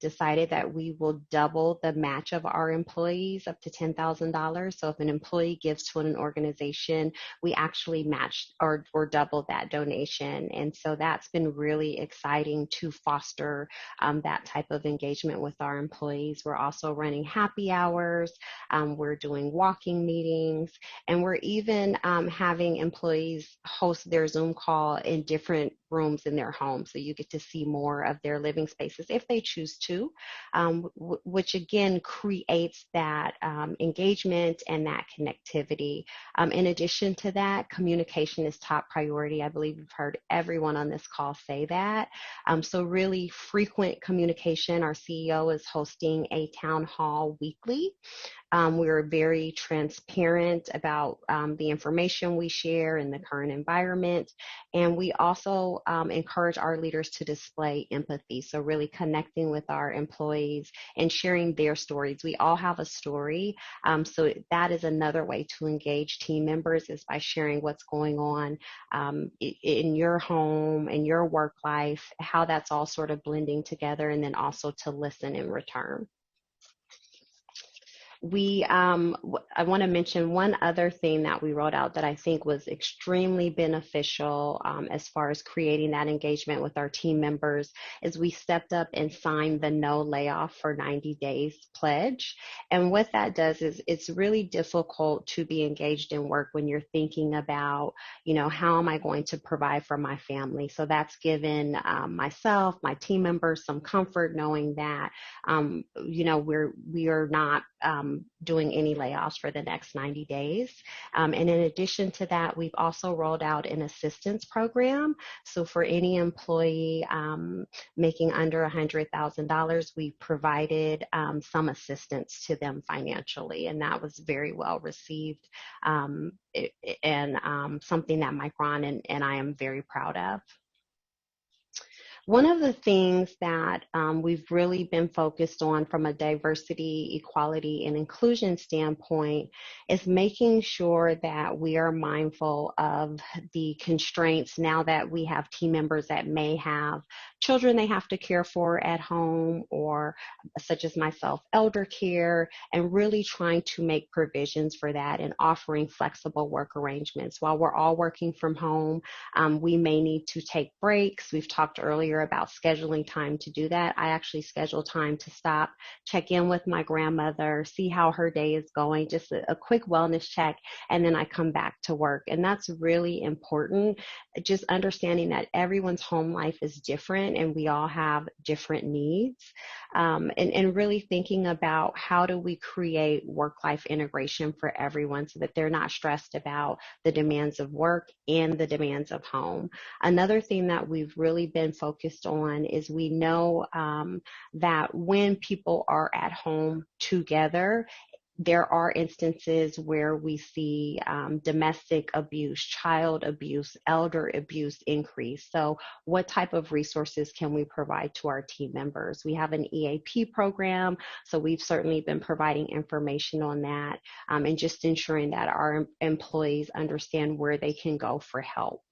decided that we will double the match of our employees up to $10,000. So if an employee gives to an organization, we actually match or double that donation. And so that's been really exciting to foster that type of engagement with our employees. We're also running happy hours. We're doing walking meetings, and we're even having employees host their Zoom call in different rooms in their home, so you get to see more of their living spaces if they choose to, which again creates that engagement and that connectivity. In addition to that, communication is top priority. I believe you've heard everyone on this call say that. So really frequent communication. Our CEO is hosting a town hall weekly. We're very transparent about the information we share in the current environment. And we also encourage our leaders to display empathy. So really connecting with our employees and sharing their stories. We all have a story. So that is another way to engage team members, is by sharing what's going on in your home, in your work life, how that's all sort of blending together, and then also to listen in return. I want to mention one other thing that we wrote out that I think was extremely beneficial as far as creating that engagement with our team members, is we stepped up and signed the no layoff for 90 days pledge. And what that does is it's really difficult to be engaged in work when you're thinking about, how am I going to provide for my family? So that's given myself, my team members, some comfort knowing that, we are not doing any layoffs for the next 90 days. And in addition to that, we've also rolled out an assistance program. So for any employee making under $100,000, we provided some assistance to them financially, and that was very well received, and something that Micron and I am very proud of. One of the things that we've really been focused on from a diversity, equality, and inclusion standpoint is making sure that we are mindful of the constraints now that we have team members that may have children they have to care for at home, or such as myself, elder care, and really trying to make provisions for that and offering flexible work arrangements. While we're all working from home, we may need to take breaks. We've talked earlier about scheduling time to do that. I actually schedule time to stop, check in with my grandmother, see how her day is going, just a quick wellness check, and then I come back to work. And that's really important, just understanding that everyone's home life is different and we all have different needs, and really thinking about how do we create work-life integration for everyone so that they're not stressed about the demands of work and the demands of home. Another thing that we've really been focused on is we know that when people are at home together, there are instances where we see domestic abuse, child abuse, elder abuse increase. So what type of resources can we provide to our team members? We have an EAP program, so we've certainly been providing information on that, and just ensuring that our employees understand where they can go for help.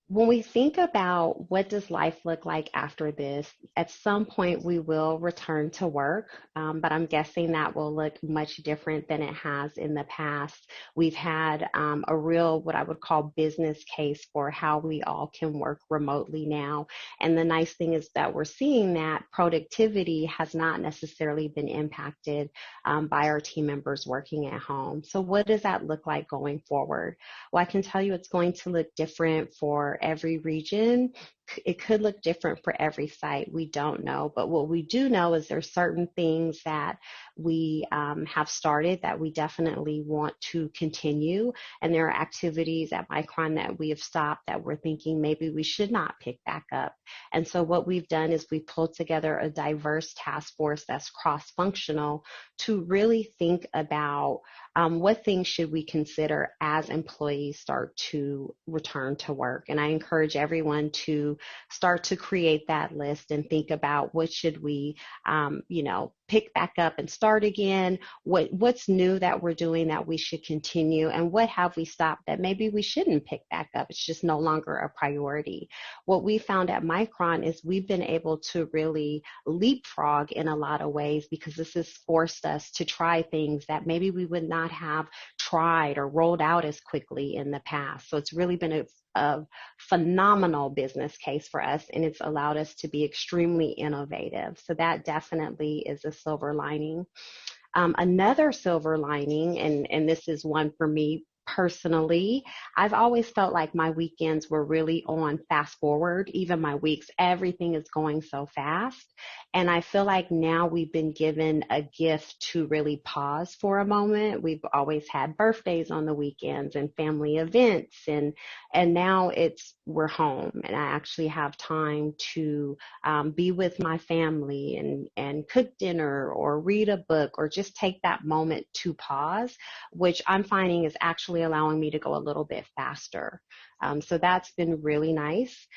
When we think about what does life look like after this, at some point we will return to work, but I'm guessing that will look much different than it has in the past. We've had a real, what I would call, business case for how we all can work remotely now. And the nice thing is that we're seeing that productivity has not necessarily been impacted by our team members working at home. So what does that look like going forward? Well, I can tell you it's going to look different for every region. It could look different for every site. We don't know. But what we do know is there's certain things that we have started that we definitely want to continue. And there are activities at Micron that we have stopped that we're thinking maybe we should not pick back up. And so what we've done is we pulled together a diverse task force that's cross-functional to really think about what things should we consider as employees start to return to work. And I encourage everyone to start to create that list and think about what should we, pick back up and start again, what's new that we're doing that we should continue, and what have we stopped that maybe we shouldn't pick back up. It's just no longer a priority. What we found at Micron is we've been able to really leapfrog in a lot of ways because this has forced us to try things that maybe we would not have tried or rolled out as quickly in the past. So it's really been a phenomenal business case for us, and it's allowed us to be extremely innovative. So that definitely is a silver lining. Another silver lining, and this is one for me personally, I've always felt like my weekends were really on fast forward, even my weeks. Everything is going so fast. And I feel like now we've been given a gift to really pause for a moment. We've always had birthdays on the weekends and family events, and now we're home, and I actually have time to be with my family and cook dinner or read a book or just take that moment to pause, which I'm finding is actually allowing me to go a little bit faster. So that's been really nice.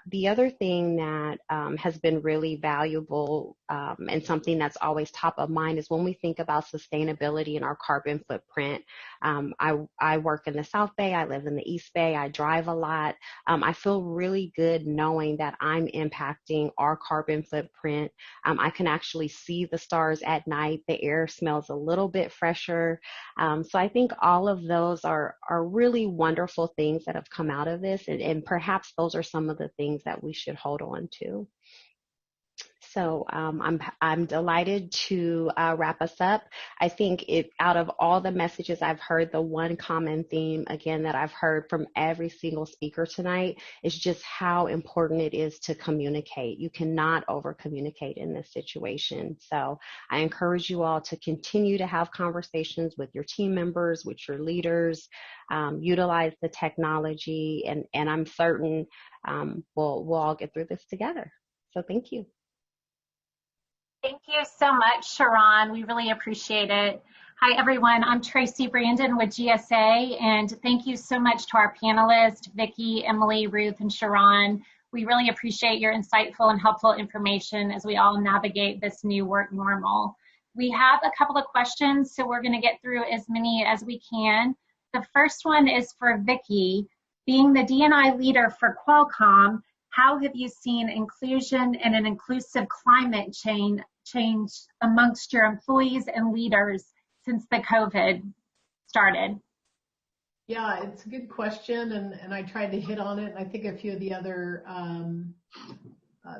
The other thing that has been really valuable and something that's always top of mind is when we think about sustainability and our carbon footprint. I work in the South Bay. I live in the East Bay. I drive a lot. I feel really good knowing that I'm impacting our carbon footprint. I can actually see the stars at night. The air smells a little bit fresher. So I think all of those are really wonderful things that have come out of this, and perhaps those are some of the things that we should hold on to. So I'm delighted to wrap us up. I think out of all the messages I've heard, the one common theme, again, that I've heard from every single speaker tonight is just how important it is to communicate. You cannot over-communicate in this situation. So I encourage you all to continue to have conversations with your team members, with your leaders, utilize the technology, and I'm certain we'll all get through this together. So thank you. Thank you so much, Sharawn. We really appreciate it. Hi, everyone. I'm Tracy Brandon with GSA, and thank you so much to our panelists, Vicki, Emily, Ruth, and Sharawn. We really appreciate your insightful and helpful information as we all navigate this new work normal. We have a couple of questions, so we're going to get through as many as we can. The first one is for Vicki. Being the D&I leader for Qualcomm, how have you seen inclusion and an inclusive climate change amongst your employees and leaders since the COVID started? Yeah, it's a good question, and I tried to hit on it, and I think a few of the other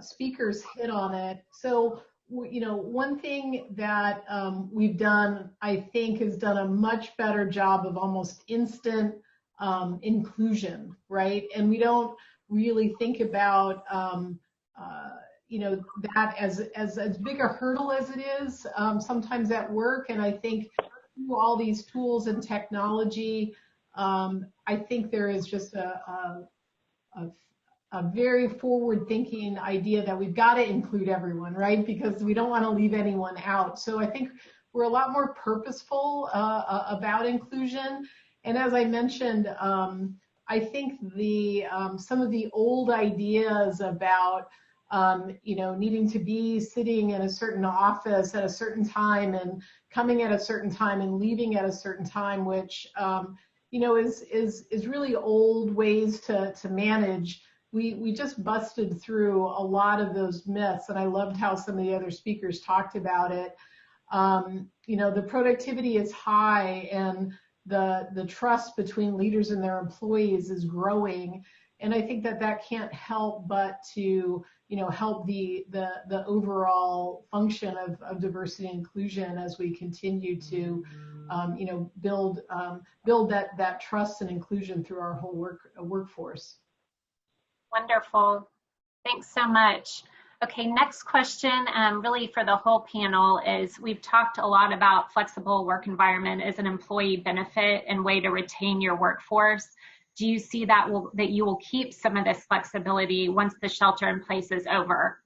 speakers hit on it. So, one thing that we've done, I think, has done a much better job of almost instant inclusion, right? And we don't really think about that as big a hurdle as it is sometimes at work. And I think through all these tools and technology, I think there is just a very forward-thinking idea that we've got to include everyone, right? Because we don't want to leave anyone out. So I think we're a lot more purposeful about inclusion. And as I mentioned, I think some of the old ideas about needing to be sitting in a certain office at a certain time and coming at a certain time and leaving at a certain time, which is really old ways to manage. We just busted through a lot of those myths, and I loved how some of the other speakers talked about it. The productivity is high, and the trust between leaders and their employees is growing, and I think that can't help but to help the overall function of diversity and inclusion as we continue to build that trust and inclusion through our whole workforce. Wonderful. Thanks so much. Okay, next question, really for the whole panel, is we've talked a lot about flexible work environment as an employee benefit and way to retain your workforce. Do you see that you will keep some of this flexibility once the shelter in place is over?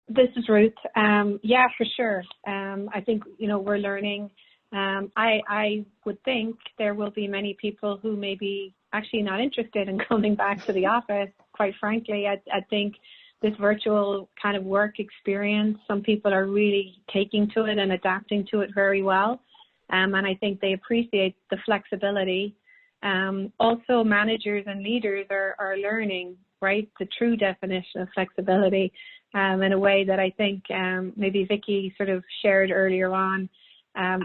This is Ruth. Yeah, for sure. I think, we're learning. I would think there will be many people who may be actually not interested in coming back to the office, quite frankly. I think this virtual kind of work experience, some people are really taking to it and adapting to it very well. And I think they appreciate the flexibility. Also, managers and leaders are learning, right, the true definition of flexibility in a way that I think maybe Vicki sort of shared earlier on.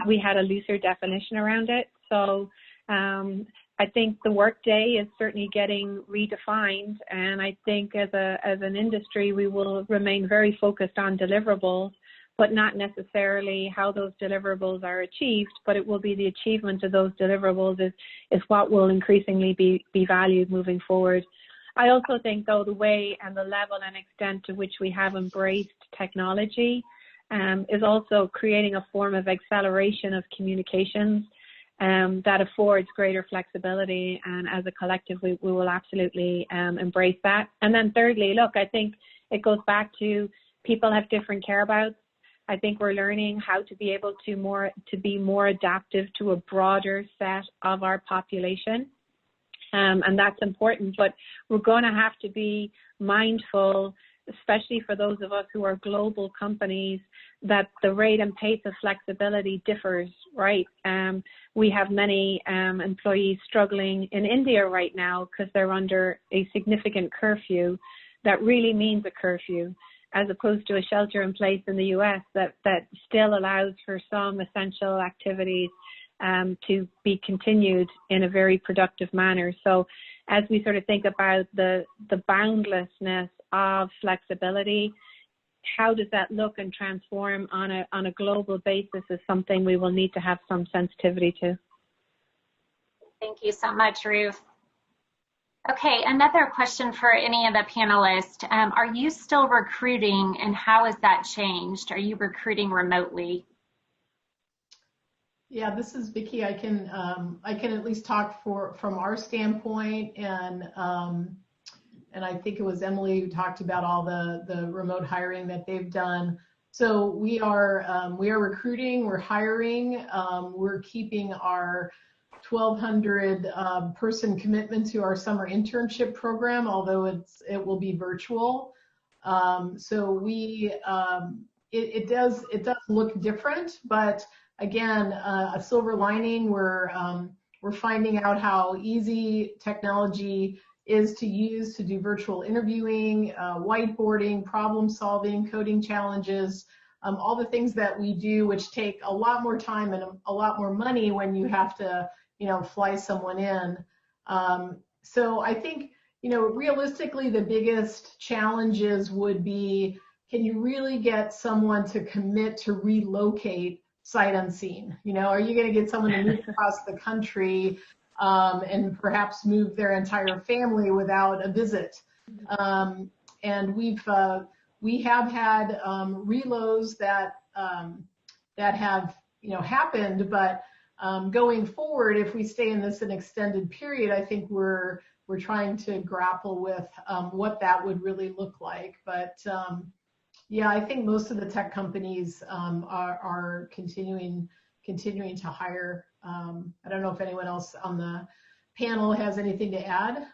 We had a looser definition around it. So I think the workday is certainly getting redefined, and I think as an industry we will remain very focused on deliverables, but not necessarily how those deliverables are achieved, but it will be the achievement of those deliverables is what will increasingly be valued moving forward. I also think, though, the way and the level and extent to which we have embraced technology is also creating a form of acceleration of communications that affords greater flexibility, and as a collective we will absolutely embrace that. And then thirdly, look, I think it goes back to people have different care abouts. I think we're learning how to be able to be more adaptive to a broader set of our population, and that's important. But we're going to have to be mindful, especially for those of us who are global companies, that the rate and pace of flexibility differs, right? We have many employees struggling in India right now because they're under a significant curfew that really means a curfew, as opposed to a shelter in place in the US that still allows for some essential activities to be continued in a very productive manner. So as we sort of think about the boundlessness of flexibility, how does that look and transform on a global basis is something we will need to have some sensitivity to. Thank you so much, Ruth. Okay, another question for any of the panelists. Are you still recruiting, and how has that changed? Are you recruiting remotely? Yeah, this is Vicki. I can at least talk from our standpoint, and I think it was Emily who talked about all the remote hiring that they've done. So we are recruiting, we're hiring, we're keeping our 1,200 person commitment to our summer internship program, although it will be virtual. So it does look different, but again, a silver lining, we're finding out how easy technology is to use to do virtual interviewing, whiteboarding, problem solving, coding challenges, all the things that we do, which take a lot more time and a lot more money when you have to, fly someone in. So I think, realistically, the biggest challenges would be, can you really get someone to commit to relocate sight unseen? Are you going to get someone to move across the country and perhaps move their entire family without a visit? And we have had reloads that have happened, but going forward, if we stay in this an extended period, I think we're trying to grapple with what that would really look like. But yeah, I think most of the tech companies are continuing to hire. I don't know if anyone else on the panel has anything to add.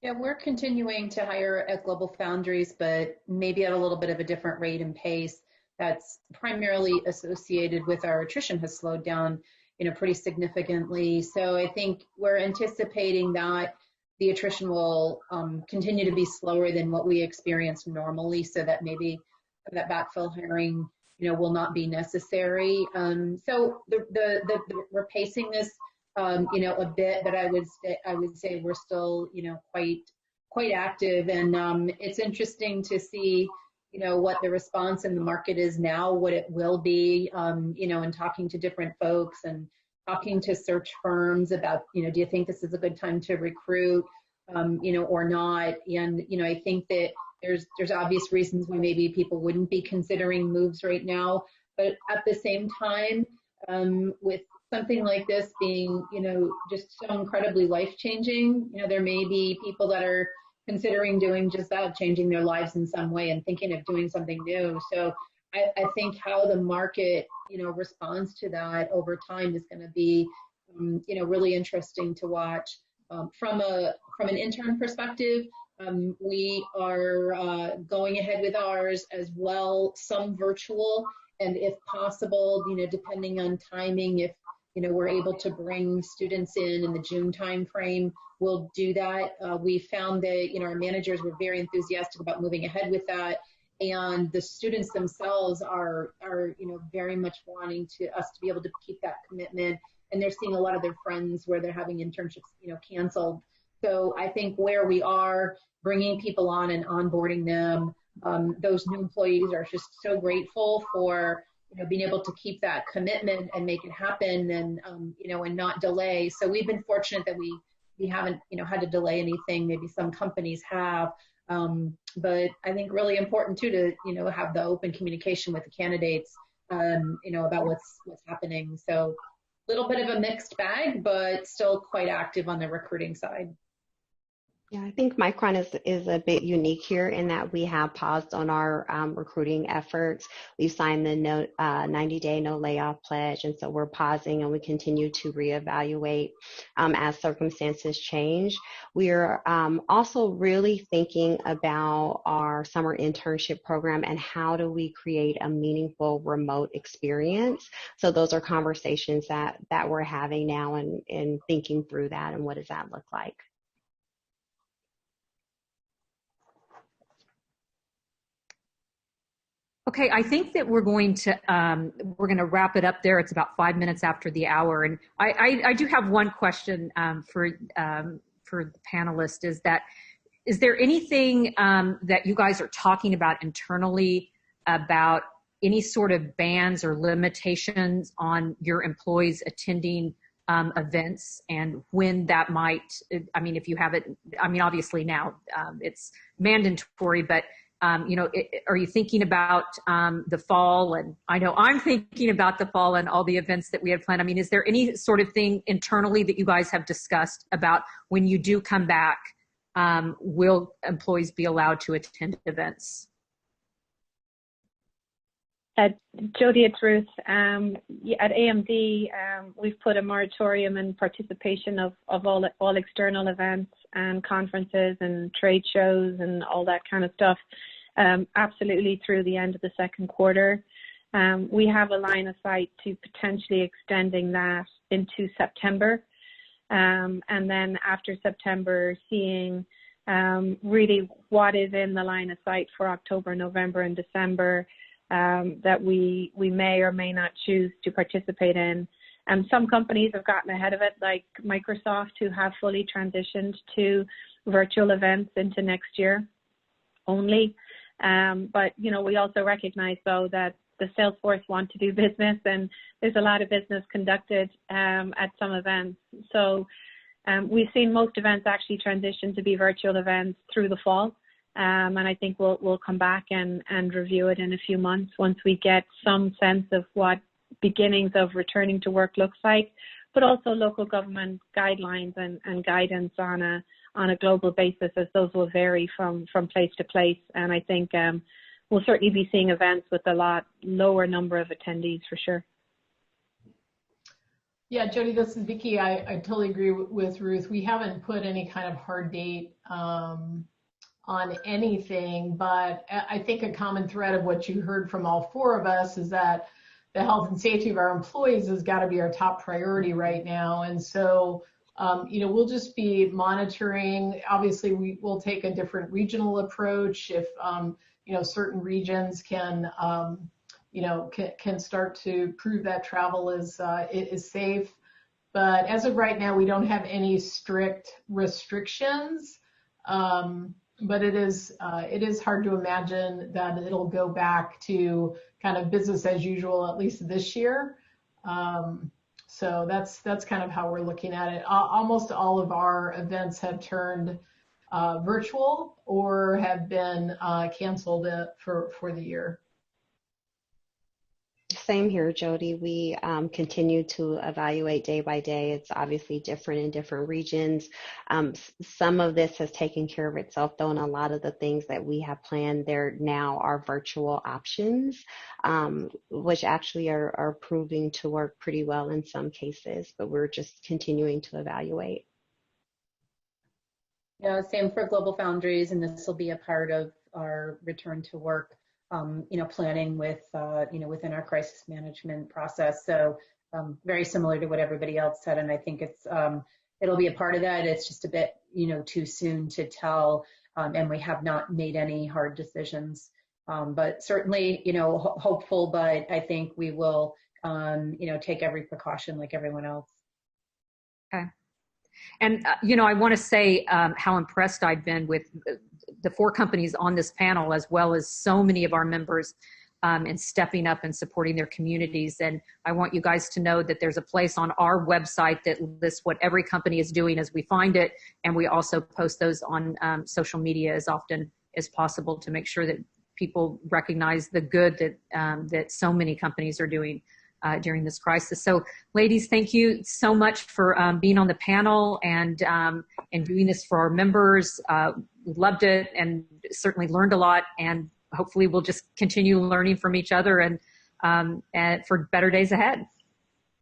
Yeah, we're continuing to hire at GlobalFoundries, but maybe at a little bit of a different rate and pace. That's primarily associated with our attrition has slowed down, pretty significantly. So I think we're anticipating that the attrition will continue to be slower than what we experience normally, so that maybe that backfill hiring, will not be necessary. So we're pacing this, a bit, but I would say we're still, quite active, and it's interesting to see, what the response in the market is now, what it will be, and talking to different folks and talking to search firms about, do you think this is a good time to recruit, or not? And, I think that there's obvious reasons why maybe people wouldn't be considering moves right now, but at the same time, with something like this being, just so incredibly life-changing, there may be people that are considering doing just that, changing their lives in some way and thinking of doing something new. So I think how the market, responds to that over time is going to be, really interesting to watch. From an intern perspective, we are going ahead with ours as well, some virtual, and if possible, depending on timing, if we're able to bring students in the June timeframe, we'll do that. We found that our managers were very enthusiastic about moving ahead with that, and the students themselves are very much wanting us to be able to keep that commitment. And they're seeing a lot of their friends where they're having internships canceled. So I think where we are bringing people on and onboarding them, those new employees are just so grateful for being able to keep that commitment and make it happen, and and not delay. So we've been fortunate that we haven't had to delay anything. Maybe some companies have, but I think really important too to have the open communication with the candidates, about what's happening. So a little bit of a mixed bag, but still quite active on the recruiting side. Yeah, I think Micron is a bit unique here in that we have paused on our recruiting efforts. We've signed the 90-day no layoff pledge, and so we're pausing, and we continue to reevaluate as circumstances change. We're also really thinking about our summer internship program and how do we create a meaningful remote experience. So those are conversations that we're having now and thinking through that, and what does that look like. Okay, I think that we're going to wrap it up there. It's about 5 minutes after the hour, and I do have one question for the panelists. Is there anything that you guys are talking about internally about any sort of bans or limitations on your employees attending events, and when that might? I mean, if you have it, I mean, obviously now it's mandatory, but are you thinking about the fall? And I know I'm thinking about the fall and all the events that we had planned. I mean, is there any sort of thing internally that you guys have discussed about when you do come back, will employees be allowed to attend events? Jodi, it's Ruth. At AMD, we've put a moratorium in participation of all external events and conferences and trade shows and all that kind of stuff, absolutely through the end of the second quarter. We have a line of sight to potentially extending that into September, and then after September, seeing really what is in the line of sight for October, November, and December. That we may or may not choose to participate in. Some companies have gotten ahead of it, like Microsoft, who have fully transitioned to virtual events into next year only. But, we also recognize, though, that the sales force want to do business, and there's a lot of business conducted at some events. So we've seen most events actually transition to be virtual events through the fall. And I think we'll come back and review it in a few months once we get some sense of what beginnings of returning to work looks like, but also local government guidelines and guidance on a global basis, as those will vary from place to place. And I think we'll certainly be seeing events with a lot lower number of attendees for sure. Yeah, Jodi, this is Vicki. I totally agree with Ruth. We haven't put any kind of hard date on anything, but I think a common thread of what you heard from all four of us is that the health and safety of our employees has got to be our top priority right now. And so, we'll just be monitoring. Obviously, we will take a different regional approach if, certain regions can start to prove that travel is safe. But as of right now, we don't have any strict restrictions. But it is hard to imagine that it'll go back to kind of business as usual, at least this year. So that's kind of how we're looking at it. Almost all of our events have turned virtual or have been canceled for the year. Same here, Jodi. We continue to evaluate day by day. It's obviously different in different regions. Some of this has taken care of itself, though, and a lot of the things that we have planned there now are virtual options, which actually are proving to work pretty well in some cases, but we're just continuing to evaluate. Yeah, same for GlobalFoundries, and this will be a part of our return to work planning with, within our crisis management process. So very similar to what everybody else said. And I think it'll be a part of that. It's just a bit, too soon to tell. And we have not made any hard decisions. But certainly, hopeful, but I think we will, take every precaution like everyone else. Okay. And, I want to say how impressed I've been with the four companies on this panel, as well as so many of our members in stepping up and supporting their communities. And I want you guys to know that there's a place on our website that lists what every company is doing as we find it. And we also post those on social media as often as possible to make sure that people recognize the good that so many companies are doing during this crisis. So ladies, thank you so much for being on the panel and doing this for our members. We loved it and certainly learned a lot, and hopefully we'll just continue learning from each other and for better days ahead.